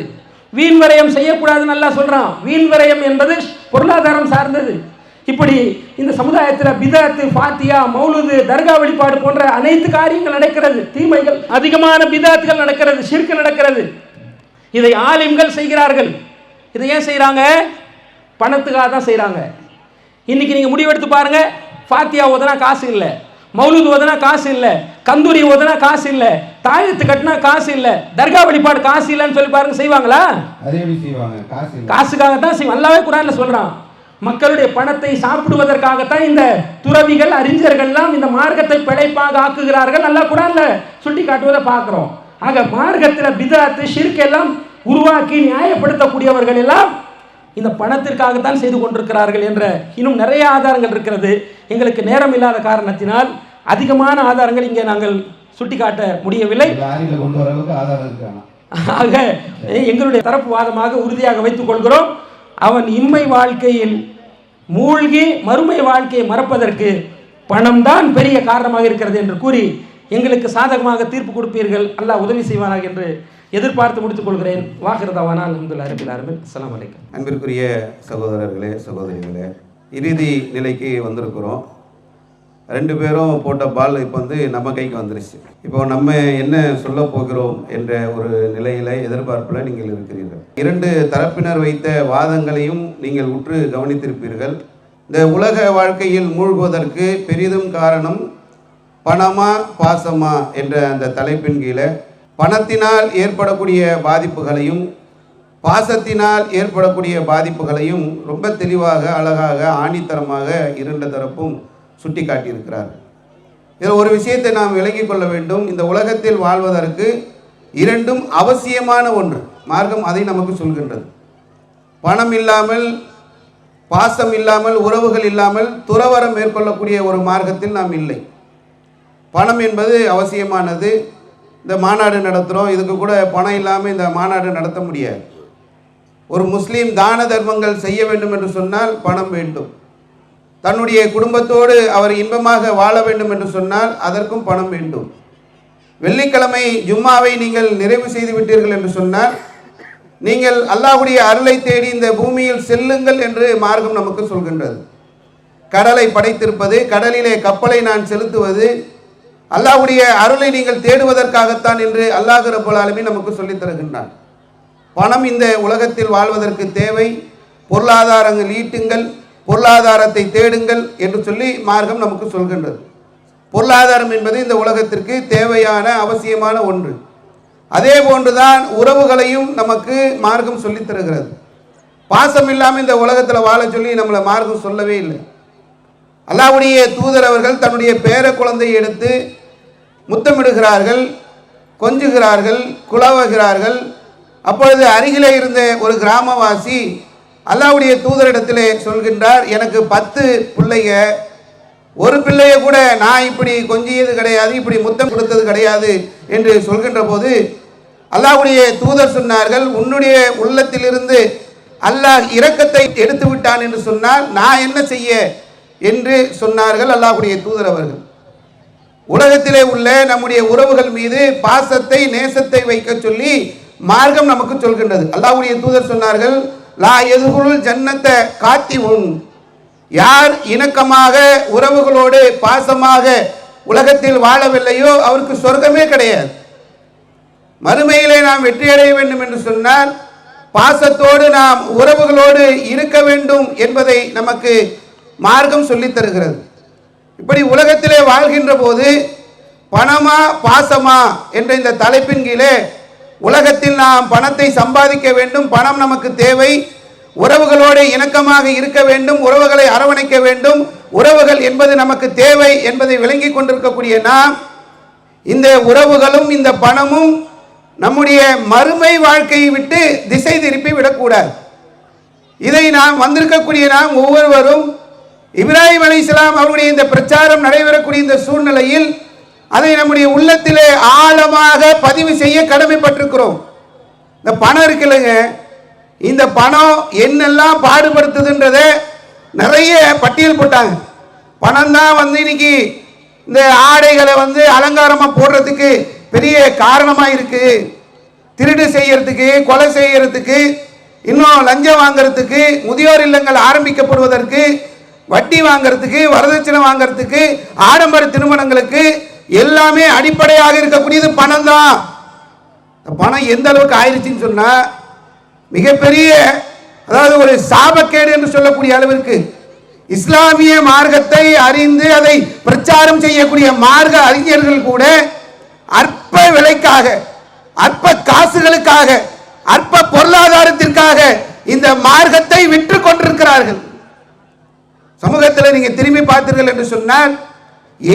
Speaker 6: வீண் விரயம் செய்யக்கூடாதுன்னு அல்லாஹ் சொல்றான். வீண் விரயம் என்பது பொருளாதாரம் சார்ந்தது. இப்படி இந்த சமுதாயத்தில் பிதஅத்து, ஃபாத்தியா, மௌலுது, தர்கா வழிபாடு போன்ற அனைத்து காரியங்கள் நடக்கிறது. தீமைகள் அதிகமான பிதஅத்துகள் நடக்கிறது, ஷிர்க் நடக்கிறது. இதை ஆலிம்கள் செய்கிறார்கள். இதை ஏன் செய்கிறாங்க? பணத்துக்காக தான் செய்கிறாங்க. இன்னைக்கு நீங்கள் முடிவெடுத்து பாருங்க, ஃபாத்தியா ஓதுனா காசு இல்லை, மௌலுது ஓதுனா காசு இல்லை, கந்தூரி ஓதுனா காசு இல்லை, தாயத்து கட்டினா காசு இல்லை, தர்கா வழிபாடு காசு இல்லைன்னு சொல்லி பாருங்க, செய்வாங்களா? காசுக்காக தான் செய்வாங்க. அல்லாஹ்வே குர்ஆன்ல சொல்றான், மக்களுடைய பணத்தை சாப்பிடுவதற்காகத்தான் இந்த துறவிகள் அறிஞர்கள்லாம் இந்த மார்க்கத்தை பிழைப்பாக ஆக்குகிறார்கள். நல்லா குரான்ல சுட்டி காட்டுவதை பார்க்கிறோம். ஆக மார்க்கத்தில் பிதாத்து ஷிர்க் எல்லாம் உருவாக்கி நியாயப்படுத்தக்கூடியவர்கள் எல்லாம் இந்த பணத்திற்காகத்தான் செய்து கொண்டிருக்கிறார்கள் என்ற இன்னும் நிறைய ஆதாரங்கள் இருக்கிறது. எங்களுக்கு நேரம் இல்லாத காரணத்தினால் அதிகமான ஆதாரங்கள் இங்கே நாங்கள் சுட்டிக்காட்ட முடியவில்லை.
Speaker 3: கொண்டு வர அளவுக்கு ஆதாரம் இருக்காங்க.
Speaker 6: ஆக எங்களுடைய தரப்பு வாதமாக உறுதியாக வைத்துக் கொள்கிறோம், அவன் இம்மை வாழ்க்கையில் மூழ்கி மறுமை வாழ்க்கையை மறப்பதற்கு பணம்தான் பெரிய காரணமாக இருக்கிறது என்று கூறி எங்களுக்கு சாதகமாக தீர்ப்பு கொடுப்பீர்கள், அல்லாஹ் உதவி செய்வானாக என்று எதிர்பார்த்து முடித்துக் கொள்கிறேன். வாஹிரதாவானா அல்ஹம்துலில்லாஹி ரப்பில் ஆலமீன். அஸ்ஸலாமு அலைக்கும்.
Speaker 1: அன்பிற்குரிய சகோதரர்களே சகோதரிகளே, இறுதி நிலைக்கு வந்திருக்கிறோம். 2 பேரும் போட்ட பால் இப்போ நம்ம கைக்கு வந்துருச்சு. இப்போ நம்ம என்ன சொல்ல போகிறோம் என்ற ஒரு நிலையில எதிர்பார்ப்பில் நீங்கள் இருக்கிறீர்கள். 2 தரப்பினர் வைத்த வாதங்களையும் நீங்கள் உற்று கவனித்திருப்பீர்கள். இந்த உலக வாழ்க்கையில் மூழ்குவதற்கு பெரிதும் காரணம் பணமா பாசமா என்ற அந்த தலைப்பின் கீழே பணத்தினால் ஏற்படக்கூடிய பாதிப்புகளையும் பாசத்தினால் ஏற்படக்கூடிய பாதிப்புகளையும் ரொம்ப தெளிவாக அழகாக ஆணித்தரமாக 2 தரப்பும் சுட்டி காட்டியிருக்கிறார்கள். இதில் ஒரு விஷயத்தை நாம் விளங்கிக் கொள்ள வேண்டும். இந்த உலகத்தில் வாழ்வதற்கு 2ம் அவசியமான ஒன்று. மார்க்கம் அதை நமக்கு சொல்கின்றது. பணம் இல்லாமல் பாசம் இல்லாமல் உறவுகள் இல்லாமல் துறவரம் மேற்கொள்ளக்கூடிய ஒரு மார்க்கத்தில் நாம் இல்லை. பணம் என்பது அவசியமானது. இந்த மாநாடு நடத்துகிறோம், இதுக்கு கூட பணம் இல்லாமல் இந்த மாநாடு நடத்த முடியாது. ஒரு முஸ்லீம் தான தர்மங்கள் செய்ய வேண்டும் என்று சொன்னால் பணம் வேண்டும். தன்னுடைய குடும்பத்தோடு அவர் இன்பமாக வாழ வேண்டும் என்று சொன்னால் அதற்கும் பணம் வேண்டும். வெள்ளிக்கிழமை ஜும்மாவை நீங்கள் நிறைவு செய்து விட்டீர்கள் என்று சொன்னால் நீங்கள் அல்லாஹ்வுடைய அருளை தேடி இந்த பூமியில் செல்லுங்கள் என்று மார்க்கம் நமக்கு சொல்கின்றது. கடலை படைத்திருப்பது, கடலிலே கப்பலை நான் செலுத்துவது அல்லாஹ்வுடைய அருளை நீங்கள் தேடுவதற்காகத்தான் என்று அல்லாஹ் ரப்பல் ஆலமீன் நமக்கு சொல்லித் தருகின்றான். பணம் இந்த உலகத்தில் வாழ்வதற்கு தேவை. பொருளாதாரங்கள் ஈட்டுங்கள், பொருளாதாரத்தை தேடுங்கள் என்று சொல்லி மார்க்கம் நமக்கு சொல்கின்றது. பொருளாதாரம் என்பது இந்த உலகத்திற்கு தேவையான அவசியமான ஒன்று. அதே போன்றுதான் உறவுகளையும் நமக்கு மார்க்கம் சொல்லித் தருகிறது. பாசம் இல்லாமல் இந்த உலகத்தில் வாழ சொல்லி நம்மளை மார்க்கம் சொல்லவே இல்லை. அல்லாஹ்வுடைய தூதர் அவர்கள் தன்னுடைய பேர குழந்தையை எடுத்து முத்தமிடுகிறார்கள், கொஞ்சுகிறார்கள், குலவுகிறார்கள். அப்பொழுது அருகிலே இருந்த ஒரு கிராமவாசி அல்லாஹ்வுடைய தூதரிடத்திலே சொல்கின்றார், எனக்கு 10 பிள்ளைங்க, ஒரு பிள்ளையை கூட நான் இப்படி கொஞ்சியது கிடையாது, இப்படி முத்தம் கொடுத்தது கிடையாது என்று சொல்கின்ற போது அல்லாஹ்வுடைய தூதர் சொன்னார்கள், உன்னுடைய உள்ளத்திலிருந்து அல்லாஹ் இரக்கத்தை எடுத்து விட்டான் என்று சொன்னால் நான் என்ன செய்ய என்று சொன்னார்கள் அல்லாஹ்வுடைய தூதர் அவர்கள். உலகத்திலே உள்ள நம்முடைய உறவுகள் மீது பாசத்தை நேசத்தை வைக்க சொல்லி மார்க்கம் நமக்கு சொல்கின்றது. அல்லாஹ்வுடைய தூதர் சொன்னார்கள், லா யதுகுலுல் ஜன்னத காத்திஉன், யார் இணக்கமாக உறவுகளோடு பாசமாக உலகத்தில் வாழவில்லையோ அவருக்கு சொர்க்கமே கிடையாது. மறுமையிலே நாம் வெற்றி அடைய வேண்டும் என்று சொன்னால் பாசத்தோடு நாம் உறவுகளோடு இருக்க வேண்டும் என்பதை நமக்கு மார்க்கம் சொல்லித் தருகிறது. இப்படி உலகத்திலே வாழ்கின்ற போது பணமா பாசமா என்ற இந்த தலைப்பின் கீழே உலகத்தில் நாம் பணத்தை சம்பாதிக்க வேண்டும், பணம் நமக்கு தேவை, உறவுகளோடு இணக்கமாக இருக்க வேண்டும், உறவுகளை அரவணைக்க வேண்டும், உறவுகள் என்பது நமக்கு தேவை என்பதை விளங்கி கொண்டிருக்கக்கூடிய நாம் இந்த உறவுகளும் இந்த பணமும் நம்முடைய மறுமை வாழ்க்கையை விட்டு திசை திருப்பி விடக்கூடாது. இதை நாம் வந்திருக்கக்கூடிய நாம் ஒவ்வொருவரும் இப்ராஹிம் அலைஹிஸ்ஸலாம் அவருடைய இந்த பிரச்சாரம் நடைபெறக்கூடிய இந்த சூழ்நிலையில் அதை நம்முடைய உள்ளத்திலே ஆழமாக பதிவு செய்ய கடமைப்பட்டிருக்கிறோம். இந்த பணம் இருக்குல்லங்க, இந்த பணம் என்னெல்லாம் பாடுபடுத்துதுன்றத நிறைய பட்டியல் போட்டாங்க. பணம் தான் இன்னைக்கு இந்த ஆடைகளை அலங்காரமாக போடுறதுக்கு பெரிய காரணமாக இருக்கு. திருடு செய்யறதுக்கு, கொலை செய்யறதுக்கு, இன்னும் லஞ்சம் வாங்கிறதுக்கு, முதியோர் இல்லங்கள் ஆரம்பிக்கப்படுவதற்கு, வட்டி வாங்கிறதுக்கு, வரதட்சணை வாங்கிறதுக்கு, ஆடம்பர திருமணங்களுக்கு எல்லாமே அடிப்படையாக இருக்கக்கூடியது பணம் தான். பணம் எந்த அளவுக்கு ஆயிடுச்சுன்னு சொன்னா மிகப்பெரிய, அதாவது ஒரு சாபக்கேடு என்று சொல்லக்கூடிய அளவிற்கு இஸ்லாமிய மார்க்கத்தை அறிந்து அதை பிரச்சாரம் செய்யக்கூடிய மார்க்க அறிஞர்கள் கூட அற்ப விலைக்காக, அற்ப காசுகளுக்காக, அற்ப பொருளாதாரத்திற்காக இந்த மார்க்கத்தை விற்று கொண்டிருக்கிறார்கள். சமூகத்தில் நீங்க திரும்பி பார்த்தீர்கள் என்று சொன்னால்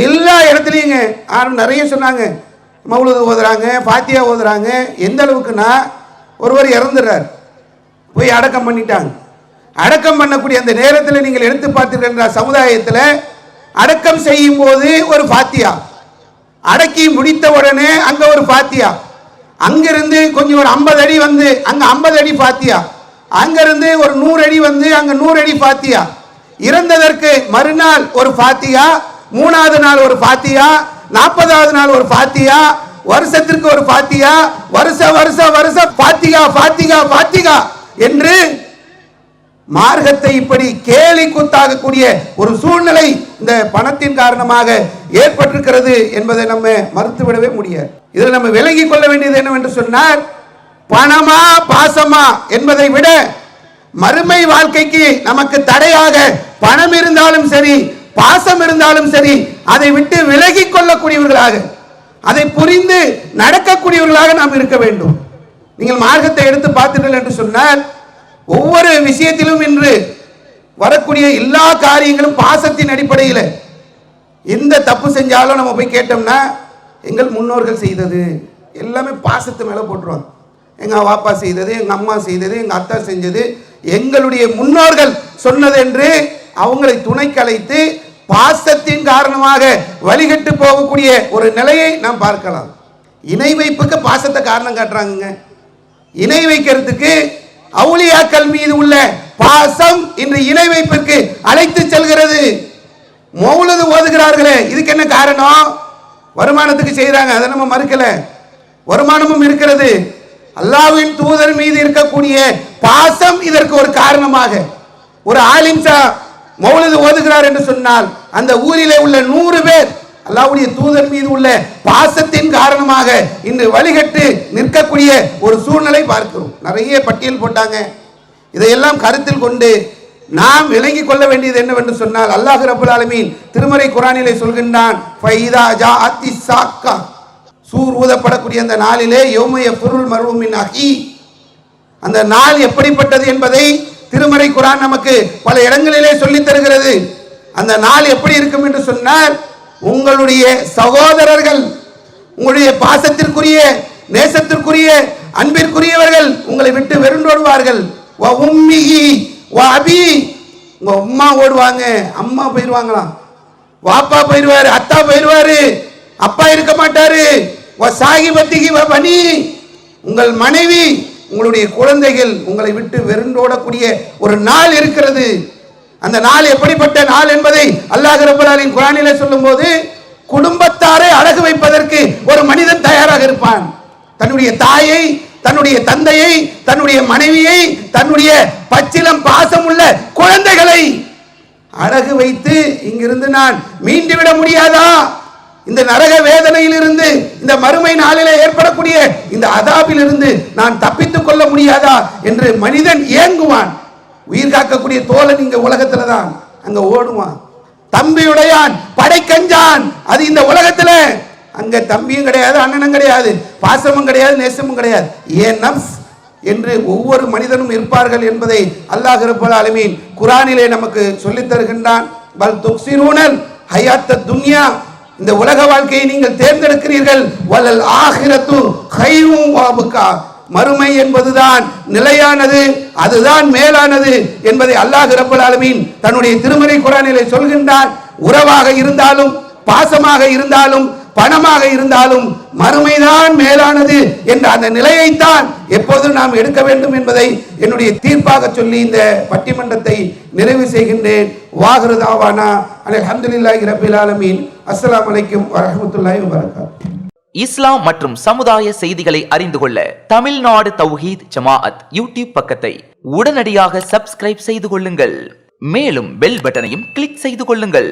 Speaker 1: எல்லா இடத்துலையுங்க நிறைய சொன்னாங்க, மௌலூது ஓதுறாங்க, ஃபாத்தியா ஓதுறாங்க. எந்த அளவுக்குன்னா ஒருவர் இறந்துடுறார், போய் அடக்கம் பண்ணிட்டாங்க. அடக்கம் பண்ணக்கூடிய அந்த நேரத்தில் நீங்கள் எடுத்து பார்த்தீர்கள் சமுதாயத்தில் அடக்கம் செய்யும் போது ஒரு ஃபாத்தியா, அடக்கி முடித்த உடனே அங்க ஒரு ஃபாத்தியா, அங்கிருந்து கொஞ்சம் ஒரு 50 அடி வந்து அங்க 50 அடி ஃபாத்தியா, அங்கிருந்து ஒரு 100 அடி வந்து அங்க 100 அடி ஃபாத்தியா, இறந்ததற்கு மறுநாள் ஒரு ஃபாத்தியா, 3வது நாள் ஒரு ஃபாத்தியா, 40வது நாள் ஒரு ஃபாத்தியா, வருஷத்திற்கு ஒரு ஃபாத்தியா, வருஷ ஃபாத்திகா ஃபாத்திகா ஃபாத்திகா என்று மார்க்கத்தை இப்படி கேலி கூத்தாகக்கூடிய ஒரு சூழ்நிலை இந்த பணத்தின் காரணமாக ஏற்பட்டிருக்கிறது என்பதை நம்ம மறுத்துவிடவே முடியாது. இதில் நம்ம விளங்கிக் கொள்ள வேண்டியது என்னவென்று சொன்னால், பணமா பாசமா என்பதை விட மறுமை வாழ்க்கைக்கு நமக்கு தடையாக பணம் இருந்தாலும் சரி, பாசம் இருந்தாலும் சரி, அதை விட்டு விலகிக் கொள்ளக்கூடியவர்களாக, அதை புரிந்து நடக்கக்கூடியவர்களாக நாம் இருக்க வேண்டும். நீங்கள் மார்க்கத்தை எடுத்து பார்த்தீர்கள் என்று சொன்னால், ஒவ்வொரு விஷயத்திலும் இன்று வரக்கூடிய எல்லா காரியங்களும் பாசத்தின் அடிப்படையில். எந்த தப்பு செஞ்சாலும் நம்ம போய் கேட்டோம்னா எங்கள் முன்னோர்கள் செய்தது எல்லாமே பாசத்து மேலே போட்டுருவாங்க. எங்கள் வாப்பா செய்தது, எங்கள் அம்மா செய்தது, எங்கள் அத்தா செஞ்சது, எங்களுடைய முன்னோர்கள் சொன்னது என்று அவங்களை துணைக்கு அழைத்து பாசத்தின் காரணமாக வழிகட்டு போகக்கூடிய ஒரு நிலையை நாம் பார்க்கலாம். இணை வைப்புக்கு பாசத்தை காரணம் காட்டுறாங்க. இணை வைக்கிறதுக்கு அவுலியாக்கள் மீது உள்ள பாசம் இன்று இணை வைப்பிற்கு அழைத்து செல்கிறது. மௌலூது ஓதுகிறார்களே, இதுக்கு என்ன காரணம்? வருமானத்துக்கு செய்யறாங்க, அதை நம்ம மறுக்கல. வருமானமும் இருக்கிறது. அல்லாஹ்வின் தூதர் மீது இருக்கக்கூடிய பாசம் இதற்கு ஒரு காரணமாக. ஒரு ஆலிம்சா மௌலூது ஓதுகிறார் என்று சொன்னால் அந்த ஊரிலே உள்ள 100 பேர் அல்லாஹ்வுடைய தூதர் மீது உள்ள பாசத்தின் காரணமாக இன்று வழிகட்டு நிற்கக்கூடிய ஒரு சூழ்நிலை பார்க்கிறோம். நிறைய பட்டியல் போட்டாங்க. இதையெல்லாம் கருத்தில் கொண்டு நாம் விளங்கிக் கொள்ள வேண்டியது என்னவென்று சொன்னால், அல்லாஹ் ரப்பல் ஆலமீன் திருமறை குர்ஆனிலே சொல்கின்றான், ஃபைதா ஜாஅத்தி சாக்கா, சூர் ஊதப்படக்கூடிய அந்த நாளிலே யௌம யஃபிருல் மர்உ மின் அஹி, அந்த நாள் எப்படிப்பட்டது என்பதை திருமறை குர்ஆன் நமக்கு பல இடங்களிலே சொல்லித் தருகிறது. அந்த நாள் எப்படி இருக்கும் என்று சொன்னால், உங்களுடைய சகோதரர்கள், உங்களுடைய பாசத்திற்குரிய, நேசத்திற்குரிய, அன்பிற்குரியவர்கள் உங்களை விட்டு வெறுண்டோடுவார்கள். வ உம்மிஹி வ அபி, உங்க அம்மா ஓடுவாங்க, அம்மா போயிடுவாங்களாம், வாப்பா போயிடுவாரு, அத்தா போயிடுவாரு, அப்பா இருக்க மாட்டாரு. வ சாகிபத்திஹி வ பனி, உங்கள் மனைவி, உங்களுடைய குழந்தைகள் உங்களை விட்டு வெறுண்டோடக்கூடிய ஒரு நாள் இருக்கிறது. அந்த நாள் எப்படிப்பட்ட நாள் என்பதை அல்லாஹ் ரப்பல் ஆலமீன் குர்ஆனிலே சொல்லும்போது, குடும்பத்தாரை அழகு வைப்பதற்கு ஒரு மனிதன் தயாராக இருப்பான். தன்னுடைய தாயை, தன்னுடைய தந்தையை, தன்னுடைய மனைவியை, தன்னுடைய பச்சிலம் பாசம் உள்ள குழந்தைகளை அழகு வைத்து இங்கிருந்து நான் மீண்டு விட முடியாதா? இந்த நரக வேதனையிலிருந்து, இந்த மறுமை நாளிலே ஏற்படக்கூடிய இந்த அதாபில் இருந்து நான் தப்பித்துக் கொள்ள முடியாதா என்று மனிதன் ஏங்குவான். உயிர் காக்கக்கூடிய தோழன் இங்க உலகத்துல தான், அங்க ஓடுவான். தம்பியுடையான் படைக்கஞ்சான், அது இந்த உலகத்துல. அங்க தம்பியும் கிடையாது, அண்ணனும் கிடையாது, பாசமும் கிடையாது, நேசமும் கிடையாது. ஏன் நப்ஸ் என்று ஒவ்வொரு மனிதனும் இருப்பார்கள் என்பதை அல்லாஹ் ரப்பல் ஆலமீன் குர்ஆனிலே நமக்கு சொல்லித் தருகின்றான். பல் துக்ஸிரூனல் ஹயாத்தத் துன்யா, இந்த உலக வாழ்க்கையை நீங்கள் தேர்ந்தெடுக்கிறீர்கள். வலல் ஆகிரத்து கைரும் வாபுகா, மறுமை என்பதுதான் நிலையானது, அதுதான் மேலானது என்பதை அல்லாஹ் ரப்பல் ஆலமீன் தன்னுடைய திருமறை குர்ஆனிலே சொல்கின்றான். உறவாக இருந்தாலும், பாசமாக இருந்தாலும், பணமாக இருந்தாலும் மறுமைதான் மேலானது என்ற அந்த நிலையைத்தான் எப்போதும் நாம் எடுக்க வேண்டும் என்பதை என்னுடைய தீர்ப்பாக சொல்லி இந்த பட்டிமன்றத்தை நிறைவு செய்கின்றேன். வாஹிரு தாவானா அல்ஹம்துலில்லாஹி ரப்பில் ஆலமீன். அஸ்ஸலாமு அலைக்கும் வரஹ்மத்துல்லாஹி வபரகாத்துஹு.
Speaker 8: இஸ்லாம் மற்றும் சமுதாய செய்திகளை அறிந்து கொள்ள தமிழ்நாடு தௌஹீத் ஜமாஅத் யூடியூப் பக்கத்தை உடனடியாக சப்ஸ்கிரைப் செய்து கொள்ளுங்கள். மேலும் பெல் பட்டனையும் கிளிக் செய்து கொள்ளுங்கள்.